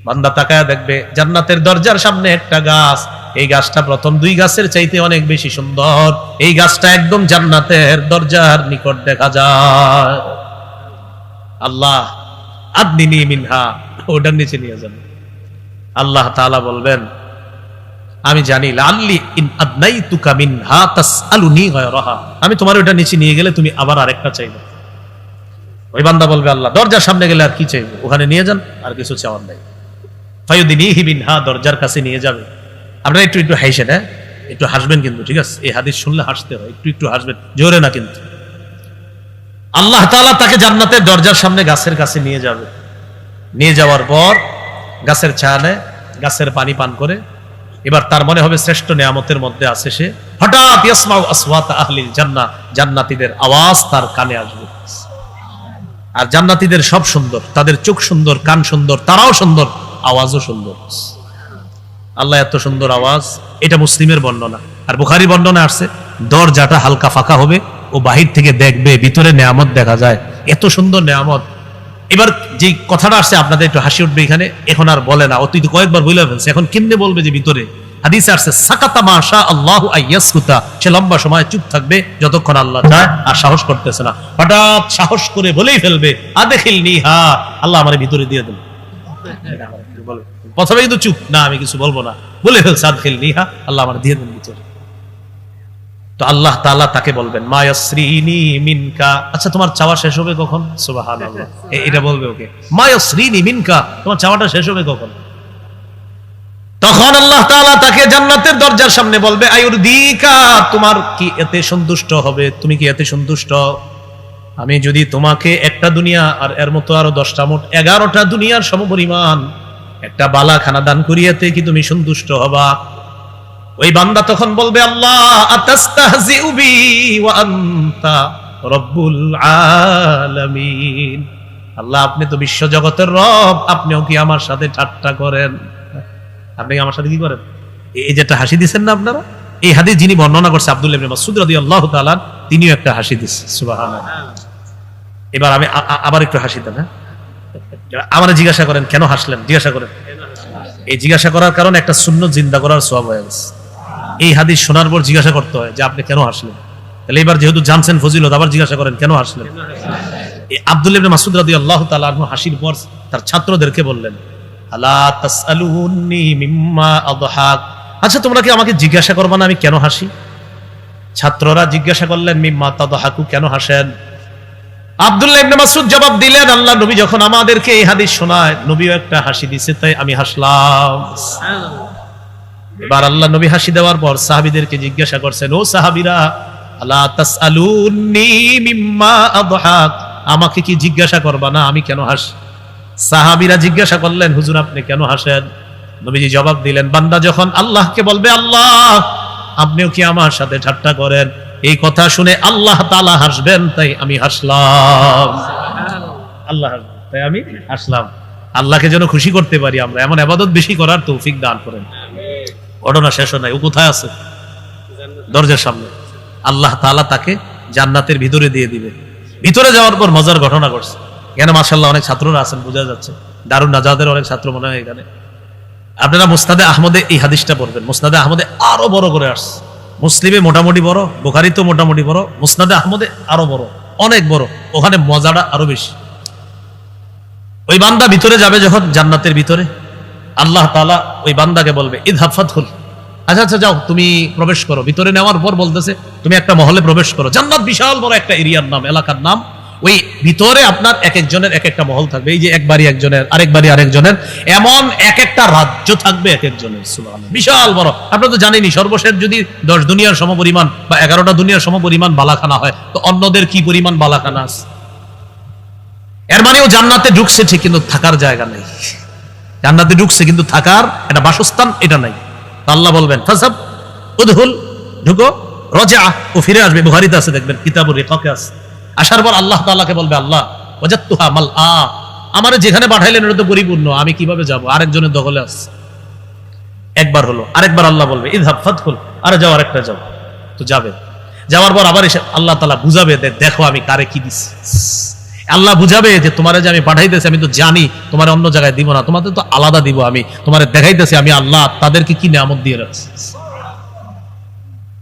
বান্দা তাকায় দেখবে জান্নাতের দরজার সামনে একটা গাছ, এই গাছটা প্রথম দুই গাছের চাইতে অনেক বেশি সুন্দর, এই গাছটা একদম জান্নাতের দরজার নিকট দেখা যায়। আল্লাহ আদনিনি মিনহা, ওটার নিচে নিয়ে যান। আল্লাহ তাআলা বলবেন আমি জানি লাল্লি ইন আদনাইতুকা মিনহা তাসআলুনি গায়রাহা, আমি তোমার ওটা নিচে নিয়ে গেলে তুমি আবার আরেকটা চাইবে। ওই বান্দা বলবে আল্লাহ দরজার সামনে গেলে আর কি চাইবো, ওখানে নিয়ে যান, আর কিছু চাওয়ার নাই। ফায়ুদিনিহি মিনহা, দরজার কাছে নিয়ে যাবে। আপনারা একটু একটু হাসেন, হ্যাঁ একটু হাসবেন কিন্তু, ঠিক আছে? এই হাদিস শুনলে হাসতে হয়, একটু একটু হাসবেন, জোরে না কিন্তু। আল্লাহ তাআলা তাকে জান্নাতের দরজার সামনে গাছের কাছে নিয়ে যাবে। নিয়ে যাওয়ার পর গাছের ছায়া নেয়, গাছের পানি পান করে, এবার তার মনে হবে শ্রেষ্ঠ নিয়ামতের মধ্যে আছে সে। হঠাৎ ইয়াসমাউ আসওয়াত আহলিল জান্নাহ, জান্নাতীদের আওয়াজ তার কানে আসবে। আর জান্নাতীদের সব সুন্দর, তাদের চোখ সুন্দর, কান সুন্দর, তারাও সুন্দর, আওয়াজও সুন্দর। আল্লাহ এত সুন্দর আওয়াজ, এটা মুসলিমের বর্ণনা। আর বুখারী বর্ণনা আসছে দরজাটা হালকা ফাঁকা হবে, ও বাহির থেকে দেখবে ভিতরে নেয়ামত দেখা যায়, এত সুন্দর নেয়ামত। এবার যে কথাটা আসছে আপনাদের একটু হাসি উঠবে এখানে, এখন আর বলে না, অতীত কয়েকবার বলে ফেলছে, এখন কেমনে বলবে যে ভিতরে? হাদিসে আসছে সাকাতা মাশা আল্লাহু আইয়াসকুতা, সে লম্বা সময় চুপ থাকবে যতক্ষণ আল্লাহ চায়, আর সাহস করতেছে না। হঠাৎ সাহস করে বলেই ফেলবে আদখিলনিহা, আল্লাহ আমারে ভিতরে দিয়ে দেন। প্রথমে কিন্তু চুপ না, আমি কিছু বলবো না, বলে ফেলছে আদখিলনিহা, আল্লাহ আমারে দিয়ে দেন ভিতরে। তো আল্লাহ তাআলা তাকে বলবেন মা ইয়াসরিনি মিনকা, আচ্ছা তোমার চাওয়া শেষ হবে কখন? সুবহানাল্লাহ, এটা বলবে ওকে, মা ইয়াসরিনি মিনকা, তোমার চাওয়াটা শেষ হবে কখন? তখন আল্লাহ তাআলা তাকে জান্নাতের দরজার সামনে বলবে আয়ুরদিকা, তোমার কি এতে সন্তুষ্ট হবে? তুমি কি এতে সন্তুষ্ট? আমি যদি তোমাকে একটা দুনিয়া আর এর মতো আরো 10টা, মোট 11টা দুনিয়ার সমপরিমাণ একটা বালাখানা দান করিয়াতে কি তুমি সন্তুষ্ট হবা? ওই বান্দা তখন বলবে আল্লাহ আতাস্তাহজিউ বি ওয়া আনতা রব্বুল আলামিন, আল্লাহ আপনি তো বিশ্ব জগতের রব, আপনিও কি আমার সাথে ঠাট্টা করেন? আপনি কি আমার সাথে কি করেন? এই যেটা হাসি দিচ্ছেন না আপনারা, এই হাদিস যিনি বর্ণনা করছে আব্দুল্লাহ ইবনে মাসউদ রাদিয়াল্লাহু তাআলা, তিনিও একটা হাসি দিচ্ছে। সুবহানাল্লাহ। এবার আমি আবার একটু হাসি দেন, হ্যাঁ আমারে জিজ্ঞাসা করেন কেন হাসলেন, জিজ্ঞাসা করেন। এই জিজ্ঞাসা করার কারণে একটা সুন্নত জিন্দা করার সওয়াব হয়ে গেছে। এই হাদিস শোনার পর জিজ্ঞাসা করতে হয় যে আপনি কেন হাসলেন। তাহলে এবার যেহেতু জানছেন ফজিলত, আবার জিজ্ঞাসা করেন কেন হাসলেন। এই আব্দুল্লাহ ইবনে মাসউদ রাদিয়াল্লাহু তাআলা আনহু হাসির পর তার ছাত্রদেরকে বললেন আলা তাসআলুনি মিম্মা আদহাক, আচ্ছা তোমরা কি আমাকে জিজ্ঞাসা করবে না আমি কেন হাসি? ছাত্ররা জিজ্ঞাসা করলেন মিম্মা তাদহাকু, কেন হাসেন? আব্দুল্লাহ ইবনে মাসউদ জবাব দিলেন আল্লাহ নবী যখন আমাদেরকে এই হাদিস শোনায়, নবীও একটা হাসি দিয়েছে, তাই আমি হাসলাম। এবার আল্লাহ নবী হাসি দেওয়ার পর সাহাবীদেরকে জিজ্ঞাসা করছেন ও সাহাবীরা আলা তাসআলুনি মিম্মা আদহাক, আমাকে কি জিজ্ঞাসা করবা না আমি কেন হাসি? সাহাবীরা জিজ্ঞাসা করলেন হুজুর আপনি কেন হাসেন? নবীজি জবাব দিলেন বান্দা যখন আল্লাহকে বলবে আল্লাহ আপনিও কি আমার সাথে ঠাট্টা করেন, এই কথা শুনে আল্লাহ তাআলা হাসবেন, তাই আমি হাসলাম। আল্লাহ হাসবেন তাই আমি হাসলাম। আল্লাহকে যেন খুশি করতে পারি আমরা, এমন ইবাদত বেশি করার তৌফিক দান করেন। ঘটনা শেষ নাই, ও কোথায় আছে? দরজার সামনে। আল্লাহ তাআলা তাকে জান্নাতের ভিতরে দিয়ে দিবে। ভিতরে যাওয়ার পর মজার ঘটনা ঘটছে। এখানে মাশাআল্লাহ অনেক ছাত্ররা আছেন, বোঝা যাচ্ছে দারুন নাজাতের অনেক ছাত্র মনে হয় এখানে। আপনারা মুসনাদে আহমদে এই হাদিসটা পড়বেন, মুসনাদে আহমদে আরো বড় করে আসছে। মুসলিমে মোটামুটি বড়, বুখারী তো মোটামুটি বড়, মুসনাদে আহমদে আরো বড়, অনেক বড়, ওখানে মজাটা আরো বেশি। ওই বান্দা ভিতরে যাবে যখন জান্নাতের ভিতরে, আল্লাহ তাআলা ওই বান্দাকে বলবে ইযহাব ফাদখুল, আচ্ছা আচ্ছা যাও তুমি প্রবেশ করো। ভিতরে নেওয়ার পর বলতেছে তুমি একটা মহলে প্রবেশ করো। জান্নাত বিশাল বড় একটা এরিয়ার নাম, এলাকার নাম। ওই ভিতরে আপনার এক একজনের এক একটা মহল থাকবে, এই যে একবারই একজনের, আরেকবারই আরেকজনের, এমন এক একটা রাজ্য থাকবে এক একজনের। সুবহানাল্লাহ, বিশাল বড়। আপনারা তো জানেনই সর্বশেষ যদি 10 দুনিয়ার সমপরিমাণ বা 11টা দুনিয়ার সমপরিমাণ বালাখানা হয়, তো অন্যদের কি পরিমাণ বালাখানা আছে। এর মানেও জান্নাতে ঢুকছে ঠিক, কিন্তু থাকার জায়গা নেই। জান্নাতে ঢুকছে কিন্তু থাকার একটা বাসস্থান এটা নাই। আল্লাহ বলবেন ফাসাব উদহুল, ঢুকো রাজা, ও ফিরে আসবে। বুখারীতে আছে, দেখবেন কিতাবুর রিকাকে আছে। আসার পর আল্লাহ তাআলাকে বলবে, আল্লাহ ওয়াজাদতুহা মালআ, আমারে যেখানে পাঠাইলেন এটা তো পরিপূর্ণ, আমি কিভাবে যাব? আরেকজনের দখলে আছে। একবার হলো, আরেকবার আল্লাহ বলবে ইযহাব ফাদখুল, আরে যাও, আরেকটা যাও। তো যাবে, যাওয়ার পর আবার এসে আল্লাহ তাআলা বুঝাবে, দেখো আমি কারে কি দিছি। আল্লাহ বুঝাবে যে তোমারে যে আমি পাঠাইতেছি, আমি তো জানি তোমার অন্য জায়গায় দিব না, তোমাদের তো আলাদা দিব। আমি তোমারে দেখাইতেছি আমি আল্লাহ তাদেরকে কি নিয়ামত দিয়ে রাখছি।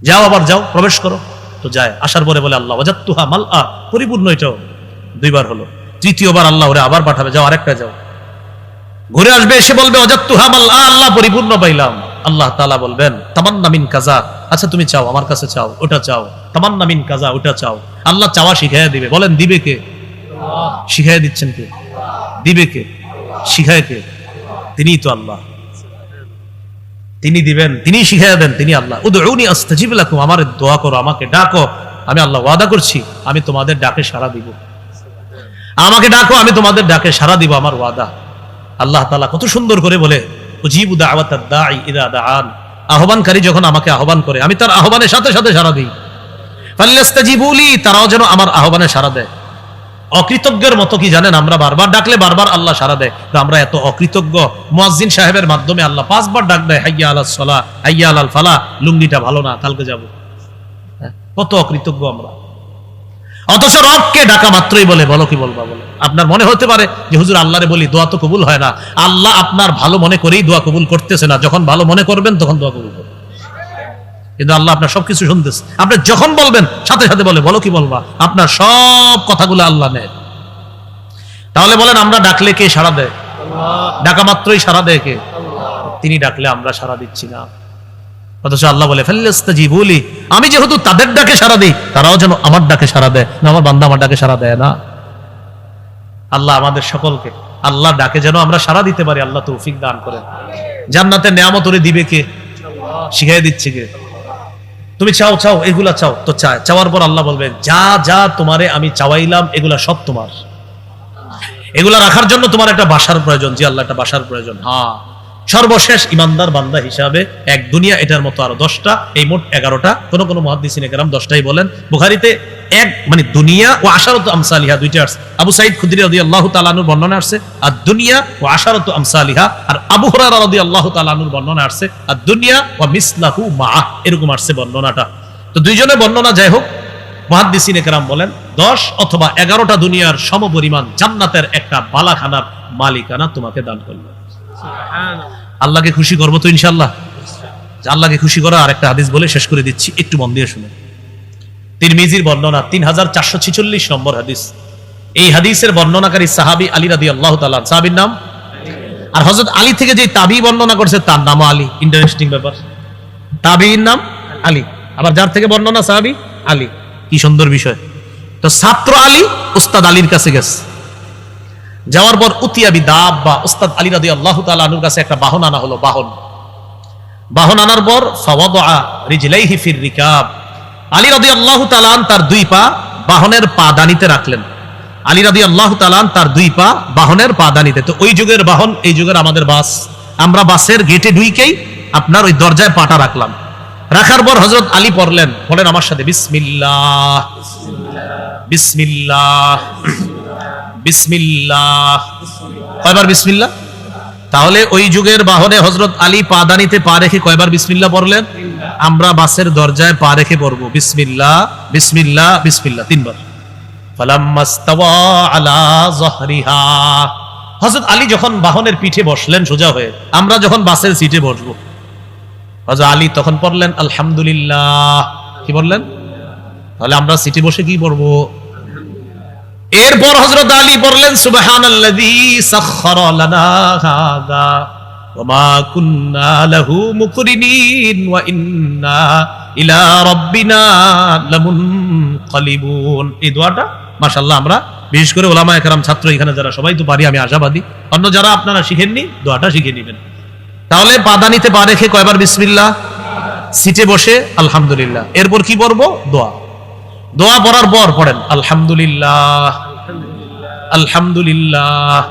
যাও, আবার যাও, প্রবেশ করো। তো যায়, আসার পরে বলে আল্লাহ ওয়াজাদতুহা মালআ, পরিপূর্ণ। এটাও দুইবার হলো। তৃতীয়বার আল্লাহ ওরে আবার পাঠাবে, যাও, আরেকটা যাও। ঘুরে আসবে, এসে বলবে ওয়াজাদতুহা মালআ, আল্লাহ পরিপূর্ণ পাইলাম। আল্লাহ তাআলা বলবেন তামান্না মিন কাযা, আচ্ছা তুমি চাও, আমার কাছে চাও, ওটা চাও। তামান্না মিন কাযা, ওটা চাও। আল্লাহ চাওয়া শিখাইয়া দিবে। বলেন দিবে কে? শিখাইয়া দিচ্ছেন কে? দিবে কে? শিখায় কে? তিনিই তো আল্লাহ। তিনি দিবেন, তিনি শিখাইয়া দেন, তিনি আল্লাহ। উদউনি আস্তাজিব লাকুম, আমার দোয়া করো, আমাকে ডাকো, আমি আল্লাহ ওয়াদা করছি আমি তোমাদের ডাকে সাড়া দিব। আমাকে ডাকো, আমি তোমাদের ডাকে সাড়া দিব, আমার ওয়াদা। আল্লাহ তাআলা কত সুন্দর করে বলে উজিবু দাওয়াতাদ দাঈ ইযা দাআন, আহ্বানকারী যখন আমাকে আহ্বান করে আমি তার আহ্বানের সাথে সাথে সাড়া দিই। ফাল্যাস্তাজিবুলি, তারাও যেন আমার আহ্বানে সাড়া দেয়। অকৃতজ্ঞের মতো কি জানেন, আমরা বারবার ডাকলে বারবার আল্লাহ সাড়া দেয়, তো আমরা এত অকৃতজ্ঞ। মুয়াজ্জিন সাহেবের মাধ্যমে আল্লাহ 5 বার ডাক দেয়, হাইয়া আলাস সালাহ, হাইয়া আলাল ফালাহ, লুঙ্গিটা ভালো না, কালকে যাব। কত অকৃতজ্ঞ আমরা। অথচ রবকে ডাকা মাত্রই বলে বলো কি বলবা বলো। আপনার মনে হতে পারে যে হুজুর আল্লাহরে বলি দোয়া তো কবুল হয় না। আল্লাহ আপনার ভালো মনে করেই দোয়া কবুল করতেছে না। যখন ভালো মনে করবেন তখন দোয়া কবুল করবেন। কিন্তু আল্লাহ আপনার সবকিছু শুনতেছে। আপনি যখন বলবেন সাথে সাথে বলে বলো কি বলবা, আপনার সব কথাগুলো আল্লাহ নেয়। তাহলে বলেন আমরা ডাকলে কে সাড়া দেয়? ডাকা মাত্রই সাড়া দেয় কে? তিনি ডাকলে আমরা সাড়া দিচ্ছি না। অথচ আল্লাহ বলে ফাল্যাস্তাজিবুলি, আমি যেহেতু তাদের ডাকে সাড়া দিই, তারাও যেন আমার ডাকে সাড়া দেয়। না, আমার বান্দা আমার ডাকে সাড়া দেয় না। আল্লাহ আমাদের সকলকে আল্লাহ ডাকে যেন আমরা সাড়া দিতে পারি, আল্লাহ তৌফিক দান করেন। জান্নাতের নিয়ামত ওরে দিবে কে? শিখাই দিচ্ছে কে? তুমি চাও চাও, এগুলা চাও, তো চাওয়ার পর আল্লাহ বলবে যা যা তোমারে আমি চাওয়াইলাম এগুলা সব তোমার। এগুলা রাখার জন্য তোমার একটা বাসার প্রয়োজন। জি আল্লাহ, একটা বাসার প্রয়োজন। হ্যাঁ, সর্বশেষ ইমানদার বান্দা হিসাবে এক দুনিয়া, এটার মতো আরো 10টা, এই মোট 11টা। কোন কোন মুহাদ্দিসিনে কেরাম 10টাই বলেন। বুখারীতে এক মানে দুনিয়া ও আশারাতু আমসালিহা দুইটা আছে। আবু সাঈদ খুদরি রাদিয়াল্লাহু তাআলা আনহুর বর্ণনা আছে আর দুনিয়া ও আশারাতু আমসালিহা, আর আবু হুরায়রা রাদিয়াল্লাহু তাআলা আনহুর বর্ণনা আছে আর দুনিয়া ওয়া মিসলাহু মাআ, এরকম আছে বর্ণনাটা। তো দুইজনের বর্ণনা যাই হোক, মুহাদ্দিসিনে কেরাম বলেন 10 অথবা 11টা দুনিয়ার সমপরিমাণ জান্নাতের একটা বালাখানার মালিকানা তোমাকে দান করল। আল্লাহকে খুশি করবো তো ইনশাআল্লাহ। আল্লাহকে খুশি করা আরেকটা হাদিস বলে শেষ করে দিচ্ছি, একটু মন দিয়ে শুনুন। তিরমিজির বর্ণনা 3446 নম্বর হাদিস। এই হাদিসের বর্ণনাকারী সাহাবী আলী রাদিয়াল্লাহু তাআলা, সাহাবীর নাম। আর হযরত আলী থেকে যে তাবী বর্ণনা করছে তার নাম আলী। ইন্টারেস্টিং ব্যাপার, তাবীর নাম আলী, আবার যার থেকে বর্ণনা সাহাবী আলী। কি সুন্দর বিষয়। তো ছাত্র আলী উস্তাদ আলীর কাছে গেছে। যাওয়ার পর উতিয়া বিদাব্বা, উস্তাদ আলী রাদিয়াল্লাহু তাআলা আনহুর কাছে একটা বাহন আনা হলো। বাহন আনার পর ফাওয়াদা রিজলাইহি ফির রিকাব, আলী রাদিয়াল্লাহু তাআলা তার 2 পা বাহনের পাদানিতে রাখলেন। আলী রাদিয়াল্লাহু তাআলা তার 2 পা বাহনের পাদানিতে। তো ওই যুগের বাহন, এই যুগের আমাদের বাস, আমরা বাসের গেটে ঢুকেই আপনার ওই দরজায় পাটা রাখলাম। রাখার পর হযরত আলী পড়লেন, বলেন আমার সাথে বিসমিল্লাহ বিসমিল্লাহ বিসমিল্লাহ। কয়বার বিসমিল্লাহ? তাহলে ওই যুগের বাহনে হযরত আলী পাদানিতে পা রেখে কয়বার বিসমিল্লাহ পড়লেন? আমরা বাসের দরজায় পা রেখে পড়বো বিসমিল্লাহ বিসমিল্লাহ বিসমিল্লাহ 3 বার। ফালাম্মাস্তাওয়া আলা যহরিহা, হযরত আলী যখন বাহনের পিঠে বসলেন সোজা হয়ে, আমরা যখন বাসের সিটে বসবো, হযরত আলী তখন পড়লেন আলহামদুলিল্লাহ। কি বললেন? তাহলে আমরা সিটে বসে কি পড়বো? এরপর হযরত আলী পড়লেন সুবহানাল্লাযী সাখখারা লানা হাযা ওয়া মা কুন্না লাহু মুকরিনিন ওয়া ইন্না ইলা রাব্বিনা লামুনকালিবুন। এই দোয়াটা মাশাআল্লাহ আমরা বিশেষ করে উলামায়ে কেরাম, ছাত্র এখানে যারা সবাই তো পারি, আমি আশাবাদী অন্য যারা আপনারা শিখেননি দোয়াটা শিখে নেবেন। তাহলে পাদানিতে পা রেখে কয়বার বিসমিল্লাহ, সিটে বসে আলহামদুলিল্লাহ। এরপর কি পড়বো? দোয়া। দোয়া পড়ার পর পড়েন আলহামদুলিল্লাহ আলহামদুলিল্লাহ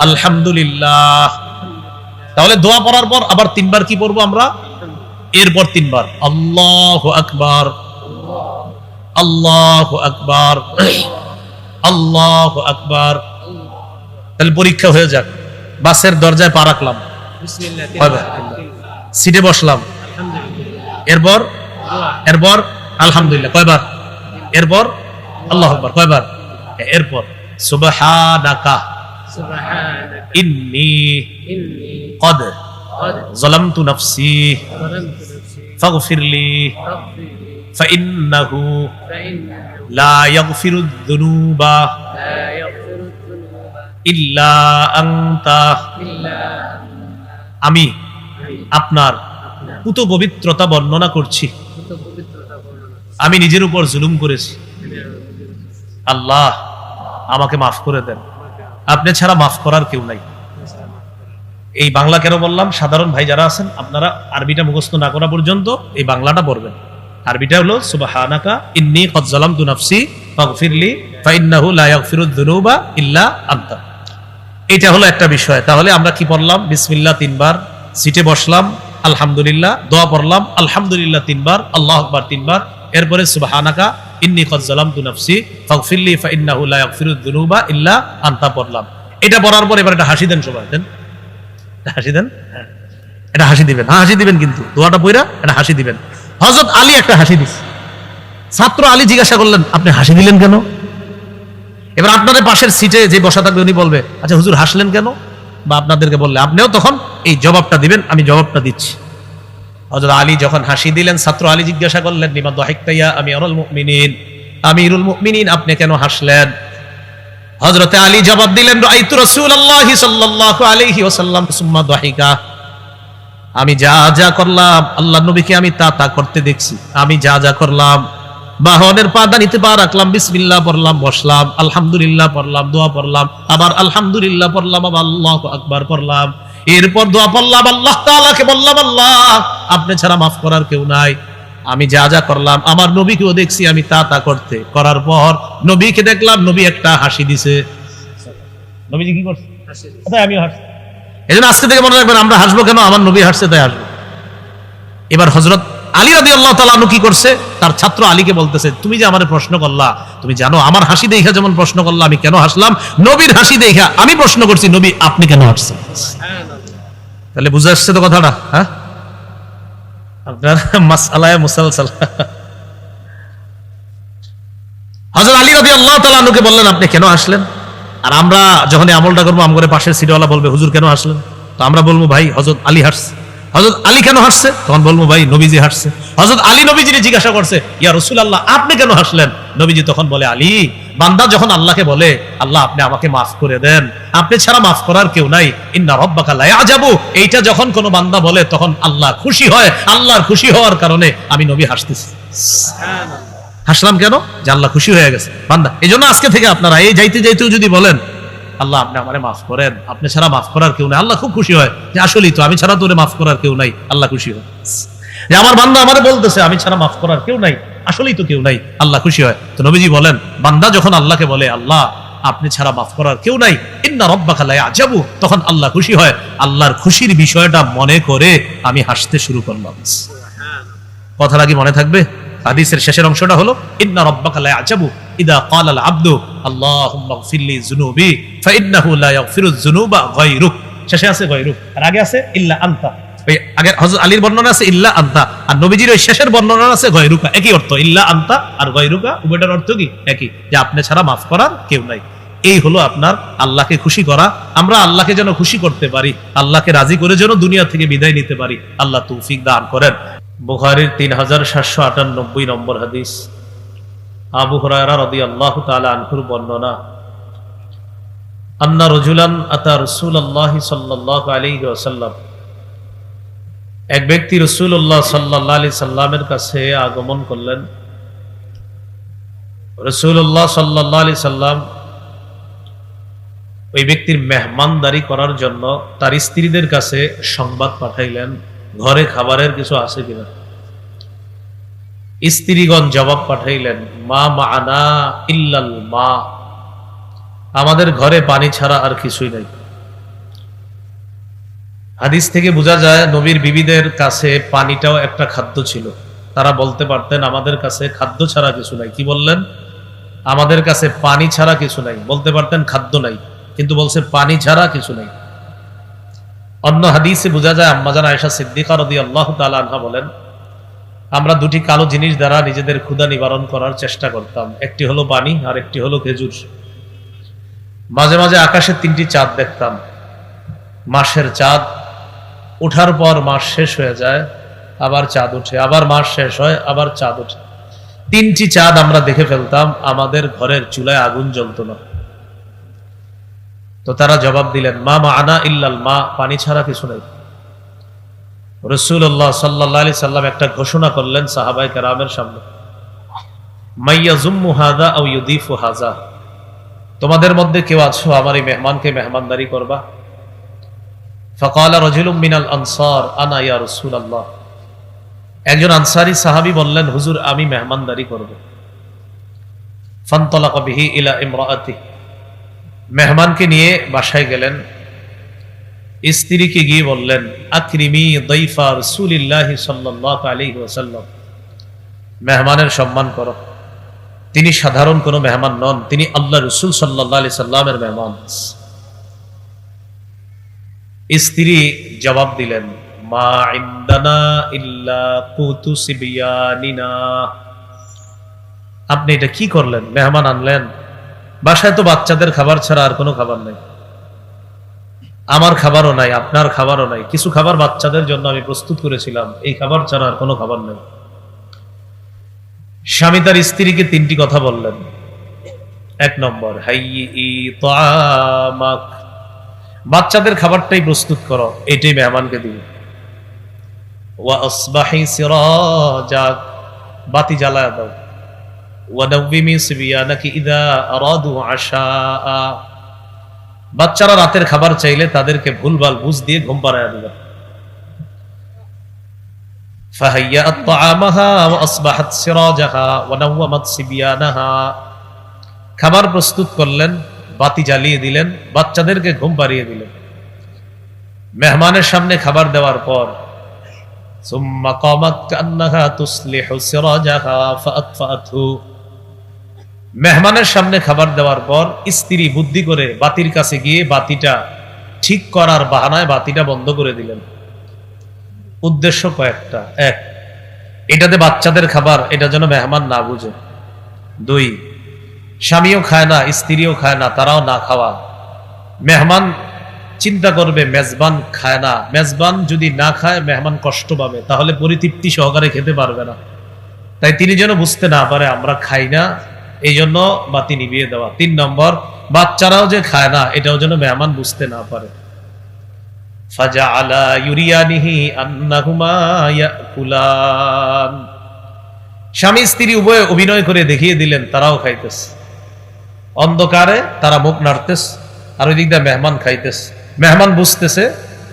আলহামদুলিল্লাহ। তাহলে দোয়া পড়ার পর আবার 3 বার কি পড়বো আমরা? এরপর তিনবার আল্লাহু আকবার, আল্লাহু আকবার, আল্লাহু আকবার। তাহলে পরীক্ষা হয়ে যাক। বাসের দরজায় পা রাখলাম, সিটে বসলাম, এরপর এরপর আলহামদুলিল্লাহ কয়বার, এরপর আল্লাহু আকবার কয়বার, এরপর সুবহানাকা ইন্নী ক্বাদ যালামতু নাফসি ফাগফিরলি ফাইন্নাহু লা ইয়াগফিরুয যুনুবা ইল্লা আনতা। আমি আপনার পুত পবিত্রতা বর্ণনা করছি, আমি নিজের উপর জুলুম করেছি, আল্লাহ আমাকে মাফ করে দেন, আপনি ছাড়া মাফ করার কেউ নাই। এই বাংলা কেন বললাম, সাধারণ ভাই যারা আছেন আপনারা আরবিটা মুখস্থ না করা পর্যন্ত এই বাংলাটা পড়বেন। আরবিটা হলো সুবহানাকা ইন্নী ক্বাদ যালামতু নাফসি ফাগফিরলি ফাইন্নাহু লা ইয়াগফিরুয যুনুবা ইল্লা আনতা। এটা হলো একটা বিষয়। তাহলে আমরা কি পড়লাম, বিসমিল্লাহ তিনবার, সিটে বসলাম আলহামদুলিল্লাহ, দোয়া পড়লাম আলহামদুলিল্লাহ তিনবার, আল্লাহু আকবার তিনবার, এরপরে সুবহানাকা ইন্নী ক্বাদ যালামতু নাফসি ফাগফিরলি ফাইন্নাহু লা ইয়াগফিরুয যুনুবা ইল্লা আনতা পড়লাম। এটা পড়ার পর এবার একটা হাসি দেন, সবাই দেন, হাসি দেন, এটা হাসি দিবেন, হ্যাঁ হাসি দিবেন, কিন্তু দোয়াটা পড়া এটা হাসি দিবেন। হযরত আলী একটা হাসি দিছে, ছাত্র আলী জিজ্ঞাসা করলেন আপনি হাসি দিলেন কেন? এবার আপনাদের পাশের সিটে যে বসা থাকবে উনি বলবে আচ্ছা হুজুর হাসলেন কেন, বা আপনাদেরকে বললে আপনিও তখন এই জবাবটা দিবেন, আমি জবাবটা দিচ্ছি। হযরত আলী যখন হাসি দিলেন, ছাত্র আলী জিজ্ঞাসা করলেন লিমা দাহিকতা ইয়া আমিরুল মুমিনিন, আমিরুল মুমিনিন আপনি কেন হাসলেন? হযরত আলী জবাব দিলেন রাআইতু রাসূলুল্লাহি সাল্লাল্লাহু আলাইহি ওয়াসাল্লাম সুম্মা দাহিকা, আমি যা যা করলাম আল্লাহ নবীকে আমি তা তা করতে দেখছি। আমি যা যা করলাম, বাহনের পাদানিতে পা রাখলাম, বিসমিল্লাহ পড়লাম, বসলাম, আলহামদুলিল্লাহ পড়লাম, দোয়া পড়লাম, আবার আলহামদুলিল্লাহ পড়লাম, আবার আল্লাহু আকবার পড়লাম, এরপর দোয়া পড়লাম, আল্লাহ তাআলাকে বললাম আল্লাহ আপনি ছাড়া মাফ করার কেউ নাই। আমি যা যা করলাম আমার নবীকেও দেখছি আমি তা তা করতে, করার পর নবীকে দেখলাম নবী একটা হাসি দিছে। নবীজি কি করছে? তাই আমিও হাসছি। এজন্য আজকে থেকে মনে রাখবেন আমরা হাসবো কেন, আমার নবী হাসছে তাই হাসবো। এবার হযরত আলী রাদিয়াল্লাহু তাআলা আনহু কি করছে, তার ছাত্র আলীকে বলতেছে তুমি যে আমারে প্রশ্ন করলা, তুমি জানো আমার হাসি দেখা যেমন প্রশ্ন করলা আমি কেন হাসলাম, নবীর হাসি দেখা আমি প্রশ্ন করছি নবী আপনি কেন হাসছেন? তাহলে বুঝে আসছে তো কথাটা? হ্যাঁ, আপনার মাসআলায়ে মুসালসাল। হযরত আলী রাদিয়াল্লাহু তাআলা আনহুকে বললেন আপনি কেন হাসলেন? আর আমরা যখন এই আমলটা করবো আমাদের পাশের সিটওয়ালা বলবে হুজুর কেন হাসলেন, তো আমরা বলবো ভাই হযরত আলী হাসছে। হযরত আলী কেন হাসছে, তখন বলবো ভাই নবীজি হাসছে। হযরত আলী নবীজিকে জিজ্ঞাসা করছে ইয়া রাসূলুল্লাহ আপনি কেন হাসলেন? নবীজি তখন বলে আলী বান্দা যখন আল্লাহকে বলে আল্লাহ আপনি আমাকে মাফ করে দেন, আপনি ছাড়া মাফ করার কেউ নাই, ইন্না রাব্বাকা লা ইয়াজাবু, এইটা যখন কোন বান্দা বলে তখন আল্লাহ খুশি হয়, আল্লাহর খুশি হওয়ার কারণে আমি নবী হাসতেছি। সুবহানাল্লাহ। হাসলাম কেন? যে আল্লাহ খুশি হয়ে গেছে বান্দা। এইজন্য আজকে থেকে আপনারা এই যাইতে যাইতেও যদি বলেন আল্লাহ আপনি আমারে মাফ করেন, আপনি ছাড়া মাফ করার কেউ নাই, আল্লাহ খুব খুশি হয় যে আসলেই তো আমি ছাড়া তোরে মাফ করার কেউ নাই, আল্লাহ খুশি হয়। যে আমার বান্দা আমারে বলতেছে আমি ছাড়া মাফ করার কেউ নাই, আসলেই তো কেউ নাই, আল্লাহ খুশি হয়। তো নবীজি বলেন বান্দা যখন আল্লাহকে বলে আল্লাহ আপনি ছাড়া মাফ করার কেউ নাই, ইন্না রাব্বাকা লা ইয়াজাবু, তখন আল্লাহ খুশি হয়। আল্লাহর খুশির বিষয়টা মনে করে আমি হাসতে শুরু করলাম। কথাটা কি মনে থাকবে? হাদিসের শেষের অংশটা হলো ইন্না রাব্বাকা লা ইয়াজাবু ইদা ক্বালা আল আবদু আল্লাহুম্মা গফিরলি যুনুবি ফাইন্নাহু লা ইয়াগফিরুয যুনুবা গায়রুক। শেষে আছে গায়রুক আর আগে আছে ইল্লা আনতা। ওই আগে হযরত আলীর বর্ণনা আছে ইল্লা আনতা, আর নবীজির ওই শেষের বর্ণনা আছে গায়রুকা। একই অর্থ, ইল্লা আনতা আর গায়রুকা উভয়টার অর্থ কি একই, যে আপনি ছাড়া মাফ করার কেউ নাই। এই হলো আপনার আল্লাহকে খুশি করা। আমরা আল্লাহকে যেন খুশি করতে পারি, আল্লাহকে রাজি করে যেন দুনিয়া থেকে বিদায় নিতে পারি, আল্লাহ তৌফিক দান করেন। বুখারীর 3798 নম্বর হাদিস, আবু হুরায়রা রাদিয়াল্লাহু তাআলা আনহুর বর্ণনা, আন্না রাজুলান আতা রাসূলুল্লাহ সাল্লাল্লাহু আলাইহি ওয়াসাল্লাম, এক ব্যক্তি রাসূলুল্লাহ সাল্লাল্লাহু আলাইহি সাল্লামের কাছে আগমন করলেন। রাসূলুল্লাহ সাল্লাল্লাহু আলাইহি সাল্লাম ওই ব্যক্তির মেহমানদারি করার জন্য তার স্ত্রীদের কাছে সংবাদ পাঠাইলেন ঘরে খাবারের কিছু আছে কিনা। স্ত্রীগণ জবাব পাঠাইলেন মা মা'ানা ইল্লাল মা, আমাদের ঘরে পানি ছাড়া আর কিছুই নাই। হাদিস থেকে বোঝা যায় নবীর বিবিদের কাছে পানিটাও একটা খাদ্য ছিল। তারা বলতে পারতেন আমাদের কাছে খাদ্য ছাড়া কিছু নাই। কি বললেন? আমাদের কাছে পানি ছাড়া কিছু নাই। বলতে পারতেন খাদ্য নাই, কিন্তু বলছে পানি ছাড়া কিছু নাই। অন্য হাদিসে বোঝা যায় আম্মাজান আয়েশা সিদ্দিকা রাদিয়াল্লাহু তাআলা আনহা বলেন, আমরা দুটি কালো জিনিস দ্বারা নিজেদের ক্ষুধা নিবারণ করার চেষ্টা করতাম। একটি হলো পানি আর একটি হলো খেজুর। মাঝে মাঝে আকাশে 3টি চাঁদ দেখতাম। মাসের চাঁদ ওঠার পর মাস শেষ হয়ে যায়, আবার চাঁদ ওঠে, আবার মাস শেষ হয়, আবার চাঁদ ওঠে। 3টি চাঁদ আমরা দেখে ফেলতাম, আমাদের ঘরের চুলায় আগুন জ্বলত না। তো তারা জবাব দিলেন, মা মা'আনা ইল্লাল মা, পানি ছাড়া কিছু নাই। রাসূলুল্লাহ সাল্লাল্লাহু আলাইহি সাল্লাম একটা ঘোষণা করলেন সাহাবায়ে কেরামের সামনে, মাইয়াজুম্মু হাযা আও ইউদিফু হাযা, তোমাদের মধ্যে কেউ আছো আমার এই মেহমানকে মেহমানদারি করবা? ফাকালা রাজুলুম মিনাল আনসার আনা ইয়া রাসূলুল্লাহ, একজন আনসারী সাহাবী বললেন, হুজুর আমি মেহমানদারি করব। ফানতালাকা বিহি ইলা ইমরাআতি, মেহমানকে নিয়ে বাসায় গেলেন। স্ত্রীকে গিয়ে বললেন, আকরিমি দাইফা রাসূলিল্লাহি সাল্লাল্লাহু আলাইহি ওয়াসাল্লাম, মেহমানের সম্মান করো। তিনি সাধারণ কোনো মেহমান নন, তিনি আল্লাহ রাসূল সাল্লাল্লাহু আলাইহি সাল্লামের মেহমান। স্ত্রী জবাব দিলেন, মা ইনদানা ইল্লা কুতু সিবিয়ানিনা, আপনি এটা কি করলেন? মেহমান আনলেন, বাসায় তো বাচ্চাদের খাবার ছাড়া আর কোনো খাবার নাই। আমার খাবারও নাই, আপনার খাবারও নাই। কিছু খাবার বাচ্চাদের জন্য আমি প্রস্তুত করেছিলাম, এই খাবার ছাড়া আর কোনো খাবার নেই। স্বামী তার স্ত্রীকে 3টি কথা বললেন। 1 নম্বর, হাইয়ি তা'আমাক, বাচ্চাদের খাবারটাই প্রস্তুত করো, এটাই মেহমানকে দিবে। ওয়া আসবাহি সিরাজাক, বাতি জ্বালায় দাও। ওয়া নাওয়িমি সিবিয়ানাকি ইযা আরাদু আশাআ, বাচ্চারা রাতের খাবার চাইলে তাদেরকে ভুলভাল বুঝ দিয়ে ঘুম পাড়ায় দিবা। ফাহাইয়াত তা'আমাহা ওয়া আসবাহাত সিরাজাহা ওয়া নাওয়ামাত সিবিয়ানাহা, খাবার প্রস্তুত করলেন, বাতি জ্বালিয়ে দিলেন, বাচ্চাদেরকে ঘুম পাড়িয়ে দিলেন। মেহমানের সামনে খাবার দেওয়ার পর সুম্মা কামাত কান্নাহা তুসলিহু সিরাজাহা ফাআতফাআতহু, মেহমানের সামনে খাবার দেওয়ার পর স্ত্রী বুদ্ধি করে বাতির কাছে গিয়ে বাতিটা ঠিক করার বাহানায় বাতিটা বন্ধ করে দিলেন। উদ্দেশ্য কয়েকটা। 1, এটাতে বাচ্চাদের খাবার, এটা যেন মেহমান না বুঝে। 2, স্বামীও খায় না, স্ত্রীও খায় না, তারাও না খাওয়া। মেহমান চিন্তা করবে মেজবান খায় না, মেজবান যদি না খায় মেহমান কষ্ট পাবে, তাহলে পরিতৃপ্তি সহকারে খেতে পারবে না। তাই তিনি যেন বুঝতে না পারে আমরা খাই না, এই জন্য বাতি নিভিয়ে দেওয়া। 3 নম্বর, বাচ্চারাও যে খায় না এটাও যেন মেহমান বুঝতে না পারে। ফাজআলা ইউরিয়ানিহি আন্নাহুমা ইয়াকুলান, স্বামী স্ত্রী উভয়ে অভিনয় করে দেখিয়ে দিলেন তারাও খাইতেছে। অন্ধকারে তারা মুখ নাড়তেছে, আর ওই দিক দিয়ে মেহমান খাইতেছে। মেহমান বুঝতেছে,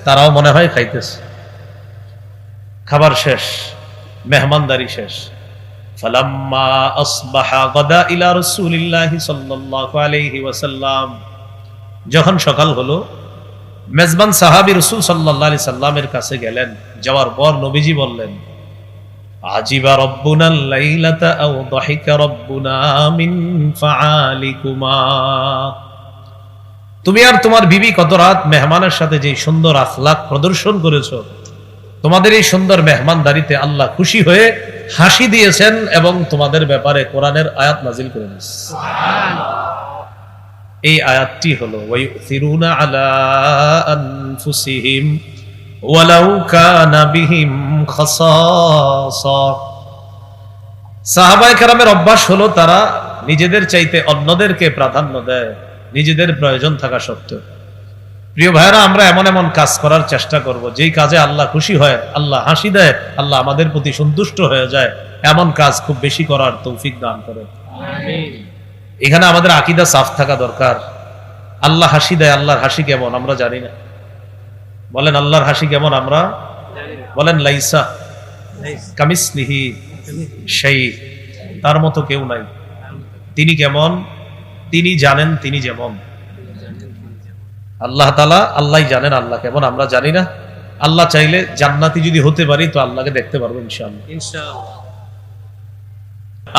তারাও মনে হয় খাইতেছে। খাবার শেষ, মেহমানদারি শেষ। ফালাম্মা আসবাহা গাদা ইলা রাসূলিল্লাহি সাল্লাল্লাহু আলাইহি ওয়াসাল্লাম, যখন সকাল হলো মেজবান সাহাবী রাসূল সাল্লাল্লাহু আলাইহি সাল্লামের কাছে গেলেন। যাওয়ার পর নবীজি বললেন, আজিবা রাব্বুনাল লাইলাতা আও দাহিকা রাব্বুনা মিন ফাআলিকুমা, তুমি আর তোমার বিবি কত রাত মেহমানের সাথে যে সুন্দর আখলাক প্রদর্শন করেছো, তোমাদের এই সুন্দর মেহমানদারিতে আল্লাহ খুশি হয়ে হাসি দিয়েছেন এবং তোমাদের ব্যাপারে কোরআনের আয়াত নাজিল করে দিয়েছেন। এই আয়াতটি হলো ওয়ায়ুসিরুনা আলা আনফুসিহিম ওয়ালাউ কানা বিহিম খাসাসা, সাহাবায়ে কেরামের অভ্যাস হলো তারা নিজেদের চাইতে অন্যদেরকে প্রাধান্য দেয়, নিজেদের প্রয়োজন থাকা সত্ত্বেও। প্রিয় ভাইরা, আমরা এমন এমন কাজ করার চেষ্টা করব যেই কাজে আল্লাহ খুশি হয়, আল্লাহ হাসি দেয়, আল্লাহ আমাদের প্রতি সন্তুষ্ট হয়ে যায়, এমন কাজ খুব বেশি করার তৌফিক দান করে। আমিন। এখানে আমাদের আকীদা সাফ থাকা দরকার। আল্লাহ হাসি দেয়, আল্লাহর হাসি কেমন আমরা জানি না। বলেন আল্লাহর হাসি কেমন আমরা বলেন, লাইসা কামিসলিহি শাই, তার মতো কেউ নাই। তিনি কেমন তিনি জানেন, তিনি যেমন। আল্লাহ তাআলা আল্লাহই জানেন আল্লাহ কেমন, আমরা জানি না। আল্লাহ চাইলে জান্নাতি যদি হতে পারি তো আল্লাহকে দেখতে পারবো ইনশাআল্লাহ।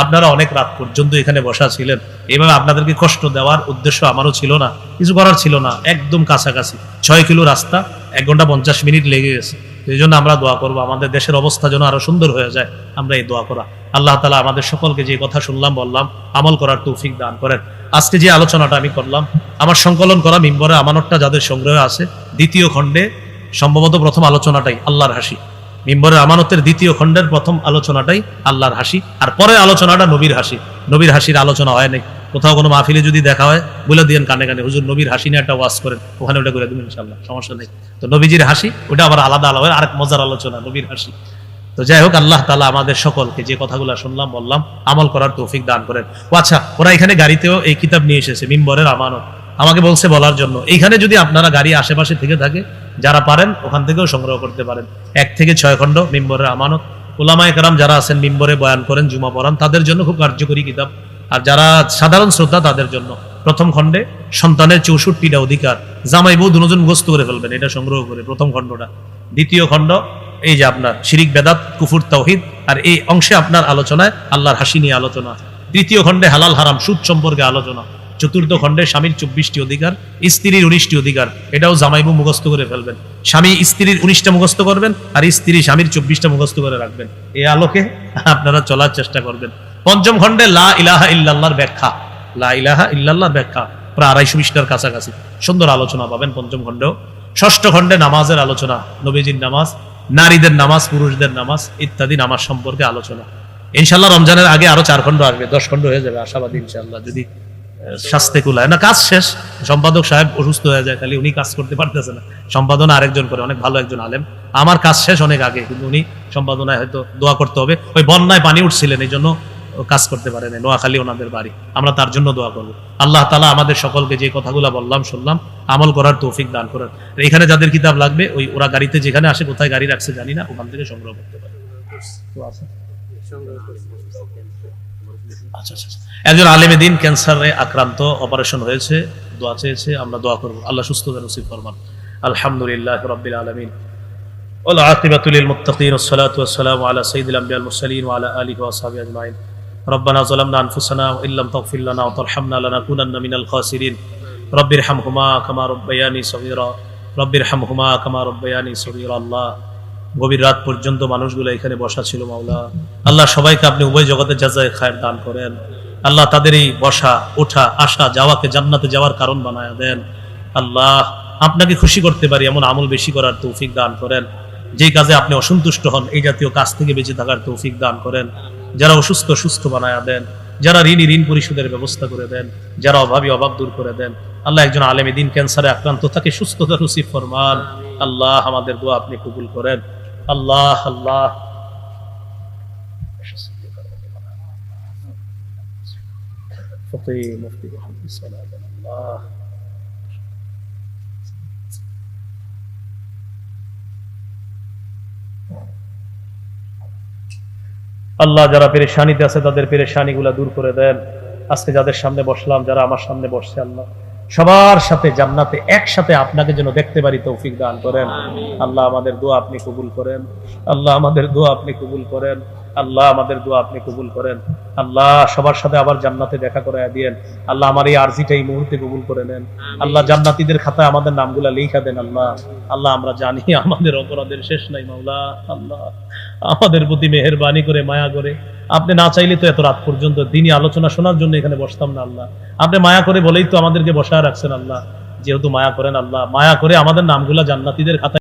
আপনারা অনেক রাত পর্যন্ত এখানে বসা ছিলেন, এভাবে আপনাদেরকে কষ্ট দেওয়ার উদ্দেশ্য আমারও ছিল না, কিছু করার ছিল না। একদম কাছাকাছি 6 কিলো রাস্তা, 1 ঘন্টা 50 মিনিট লেগে গেছে। এই জন্য আমরা দোয়া করবো আমাদের দেশের অবস্থা যেন আরো সুন্দর হয়ে যায়। আমরা এই দোয়া করা, আল্লাহ তাআলা আমাদের সকলকে যে কথা শুনলাম বললাম আমল করার তৌফিক দান করেন। আজকে যে আলোচনাটা আমি করলাম, আমার সংকলন করা মিম্বরে আমানতটা যাদের সংগ্রহে আছে, 2য় খণ্ডে সম্ভবত প্রথম আলোচনাটাই আল্লাহর হাসি। মিম্বরের আমানতের 2য় খণ্ডের প্রথম আলোচনাটাই আল্লাহর হাসি, আর পরের আলোচনাটা নবীর হাসি। নবীর হাসির আলোচনা হয় নাই। কোথাও কোনো মাহফিলে যদি দেখা হয় বলে দিয়েন কানে কানে, হুজুর নবীর হাসি নিয়ে একটা ওয়াজ করেন, ওখানে ওটা করে দেবেন ইনশাআল্লাহ, সমস্যা নেই। তো নবীজির হাসি ওটা আবার আলাদা আলাদা আরেক মজার আলোচনা, নবীর হাসি। তো যাই হোক, আল্লাহ তাআলা আমাদের সকলকে যে কথাগুলো শুনলাম বললাম আমল করার তৌফিক দান করেন। ও আচ্ছা, ওরা এখানে গাড়িতেও এই কিতাব নিয়ে এসেছে, মিম্বরের আমানত, আমাকে বলছে বলার জন্য। এইখানে যদি আপনারা গাড়ি আশেপাশে থেকে থাকে, যারা পারেন ওখান থেকেও সংগ্রহ করতে পারেন। 1 থেকে 6 খণ্ড মিম্বরের আমানত। উলামায়ে কেরাম যারা আছেন মিম্বরে বয়ান করেন, জুমা পড়ান, তাদের জন্য খুব কার্যকরী কিতাব। আর যারা সাধারণ শ্রোতা তাদের জন্য প্রথম খণ্ডে সন্তানের 64টা অধিকার, জামাই বউ দুজন মুখস্থ করে ফেলবেন এটা সংগ্রহ করে, প্রথম খণ্ডটা। 2য় খণ্ড এই যে আপনার শিরিক বেদাত কুফর তাওহীদ, আর এই অংশে আপনার আলোচনায় আল্লাহর হাসি নিয়ে আলোচনা। 3য় খণ্ডে হালাল হারাম সুদ সম্পর্কে আলোচনা। 4র্থ খণ্ডে স্বামীর 24টি অধিকার, স্ত্রীর 19টি অধিকার, এটাও জামাই বউ মুখস্থ করে ফেলবেন। স্বামী স্ত্রীর 19টা মুখস্থ করবেন, আর স্ত্রী স্বামীর 24টা মুখস্থ করে রাখবেন। এই আলোকে আপনারা চলার চেষ্টা করবেন। 5ম খণ্ডে লা ইলাহা ইল্লাল্লাহর ব্যাখ্যা, লা ইলাহা ইল্লাল্লাহর ব্যাখ্যা, প্রায় 250 পৃষ্ঠার কাছাকাছি সুন্দর আলোচনা পাবেন 5ম খণ্ডেও। 6ষ্ঠ খণ্ডে নামাজের আলোচনা, নবীজির নামাজ, নারীদের নামাজ, পুরুষদের নামাজ ইত্যাদি নামাজ সম্পর্কে আলোচনা। ইনশাআল্লাহ রমজানের আগে আরো 4 খণ্ড আসবে, 10 খণ্ড হয়ে যাবে আশাবাদী ইনশাআল্লাহ, যদি স্বাস্থ্য কুলায় না। কাজ শেষ, সম্পাদক সাহেব অসুস্থ হয়ে যায়, খালি উনি কাজ করতে পারতেছে না, সম্পাদনা আরেকজন করে, অনেক ভালো একজন আলেম। আমার কাজ শেষ অনেক আগে, কিন্তু উনি সম্পাদনায় হয়তো দোয়া করতে হবে। ওই বন্যায় পানি উঠছিলেন, এই জন্য কাজ করতে পারেন, নোয়াখালী ওনাদের বাড়ি, আমরা তার জন্য দোয়া করবো। আল্লাহ তাআলা আমাদের সকলকে যে কথাগুলো বললাম শুনলাম আমল করার তৌফিক দান করেন। এখানে যাদের কিতাব লাগবে, ওই ওরা গাড়িতে যেখানে আসে, কোথায় গাড়ি রাখছে জানি না, ওখান থেকে সংগ্রহ করতে পারে। আচ্ছা আচ্ছা, একজন আলেমে দ্বীন ক্যান্সারে আক্রান্ত, অপারেশন হয়েছে, দোয়া চেয়েছে, আমরা দোয়া করব আল্লাহ সুস্থতা নসিব ফরমান। আলহামদুলিল্লাহি রাব্বিল আলামিন ওয়াল আকিবাতু লিল মুত্তাকিন ওয়াস সালাতু ওয়াস সালামু আলা সাইয়্যিদিল আমবিয়াল মুরসালিন ওয়া আলা আলিহি ওয়া সাহবিহি আজমাইন। রব্বানা যালামনা আনফুসানা ওয়া ইল্লাম তাগফির লানা ওয়া তারহামনা লানাকুনান্না মিনাল খাসিরিন। রব্বিরহামহুমা কামা রাব্বায়ানি সগীরা, রব্বিরহামহুমা কামা রাব্বায়ানি সগীরা। আল্লাহ, গভীর রাত পর্যন্ত মানুষগুলো এখানে বসা ছিল মাওলা, আল্লাহ সবাইকে আপনি উভয় জগতে জাযায়ে খায়ের দান করেন। আল্লাহ তাদের এই বসা ওঠা আসা যাওয়াকে জান্নাতে যাওয়ার কারণ বানায়া দেন। আল্লাহ, আপনাকে খুশি করতে পারি এমন আমল বেশি করার তৌফিক দান করেন। যেই কাজে আপনি অসন্তুষ্ট হন এই জাতীয় কাজ থেকে বেঁচে থাকার তৌফিক দান করেন। যারা অসুস্থ সুস্থ বানায়া দেন, যারা ঋণী ঋণ পরিশোধের ব্যবস্থা করে দেন, যারা অভাবী অভাব দূর করে দেন। আল্লাহ, একজন আলেমে দ্বীন ক্যান্সারে আক্রান্ত, তাকে সুস্থতা নসিব ফরমান। আল্লাহ, আমাদের দোয়া আপনি কবুল করেন। আল্লাহ আল্লাহ, ফকিহ মুফতি মুহাম্মদ সাল্লাল্লাহু আলাইহি আল্লাহ, যারা পেরেশানিতে আছে তাদের পেরেশানি গুলা দূর করে দেন। আজকে যাদের সামনে বসলাম, যারা আমার সামনে বসছে, আল্লাহ সবার সাথে জান্নাতে একসাথে আপনাকে যেন দেখতে পারি তৌফিক দান করেন। আল্লাহ, আমাদের দোয়া আপনি কবুল করেন। আল্লাহ, আমাদের দোয়া আপনি কবুল করেন। আল্লাহ, আমাদের দোয়া আপনি কবুল করেন। আল্লাহ, সবার সাথে আবার জান্নাতে দেখা করায় দিয়েন। আল্লাহ, আমার এই আরজিটা এই মুহূর্তে কবুল করে নেন। আল্লাহ, জান্নাতীদের খাতায় আমাদের নামগুলা লিখা দেন। আল্লাহ আল্লাহ, আমরা জানি আমাদের অপরাধের শেষ নাই মাওলা। আল্লাহ, আমাদের প্রতি মেহেরবানি করে মায়া করে, আপনি না চাইলে তো এত রাত পর্যন্ত দিনই আলোচনা শোনার জন্য এখানে বসতাম না। আল্লাহ, আপনি মায়া করে বলেই তো আমাদেরকে বসায় রাখছেন। আল্লাহ, যেহেতু মায়া করেন, আল্লাহ মায়া করে আমাদের নামগুলা জান্নাতীদের খাতায়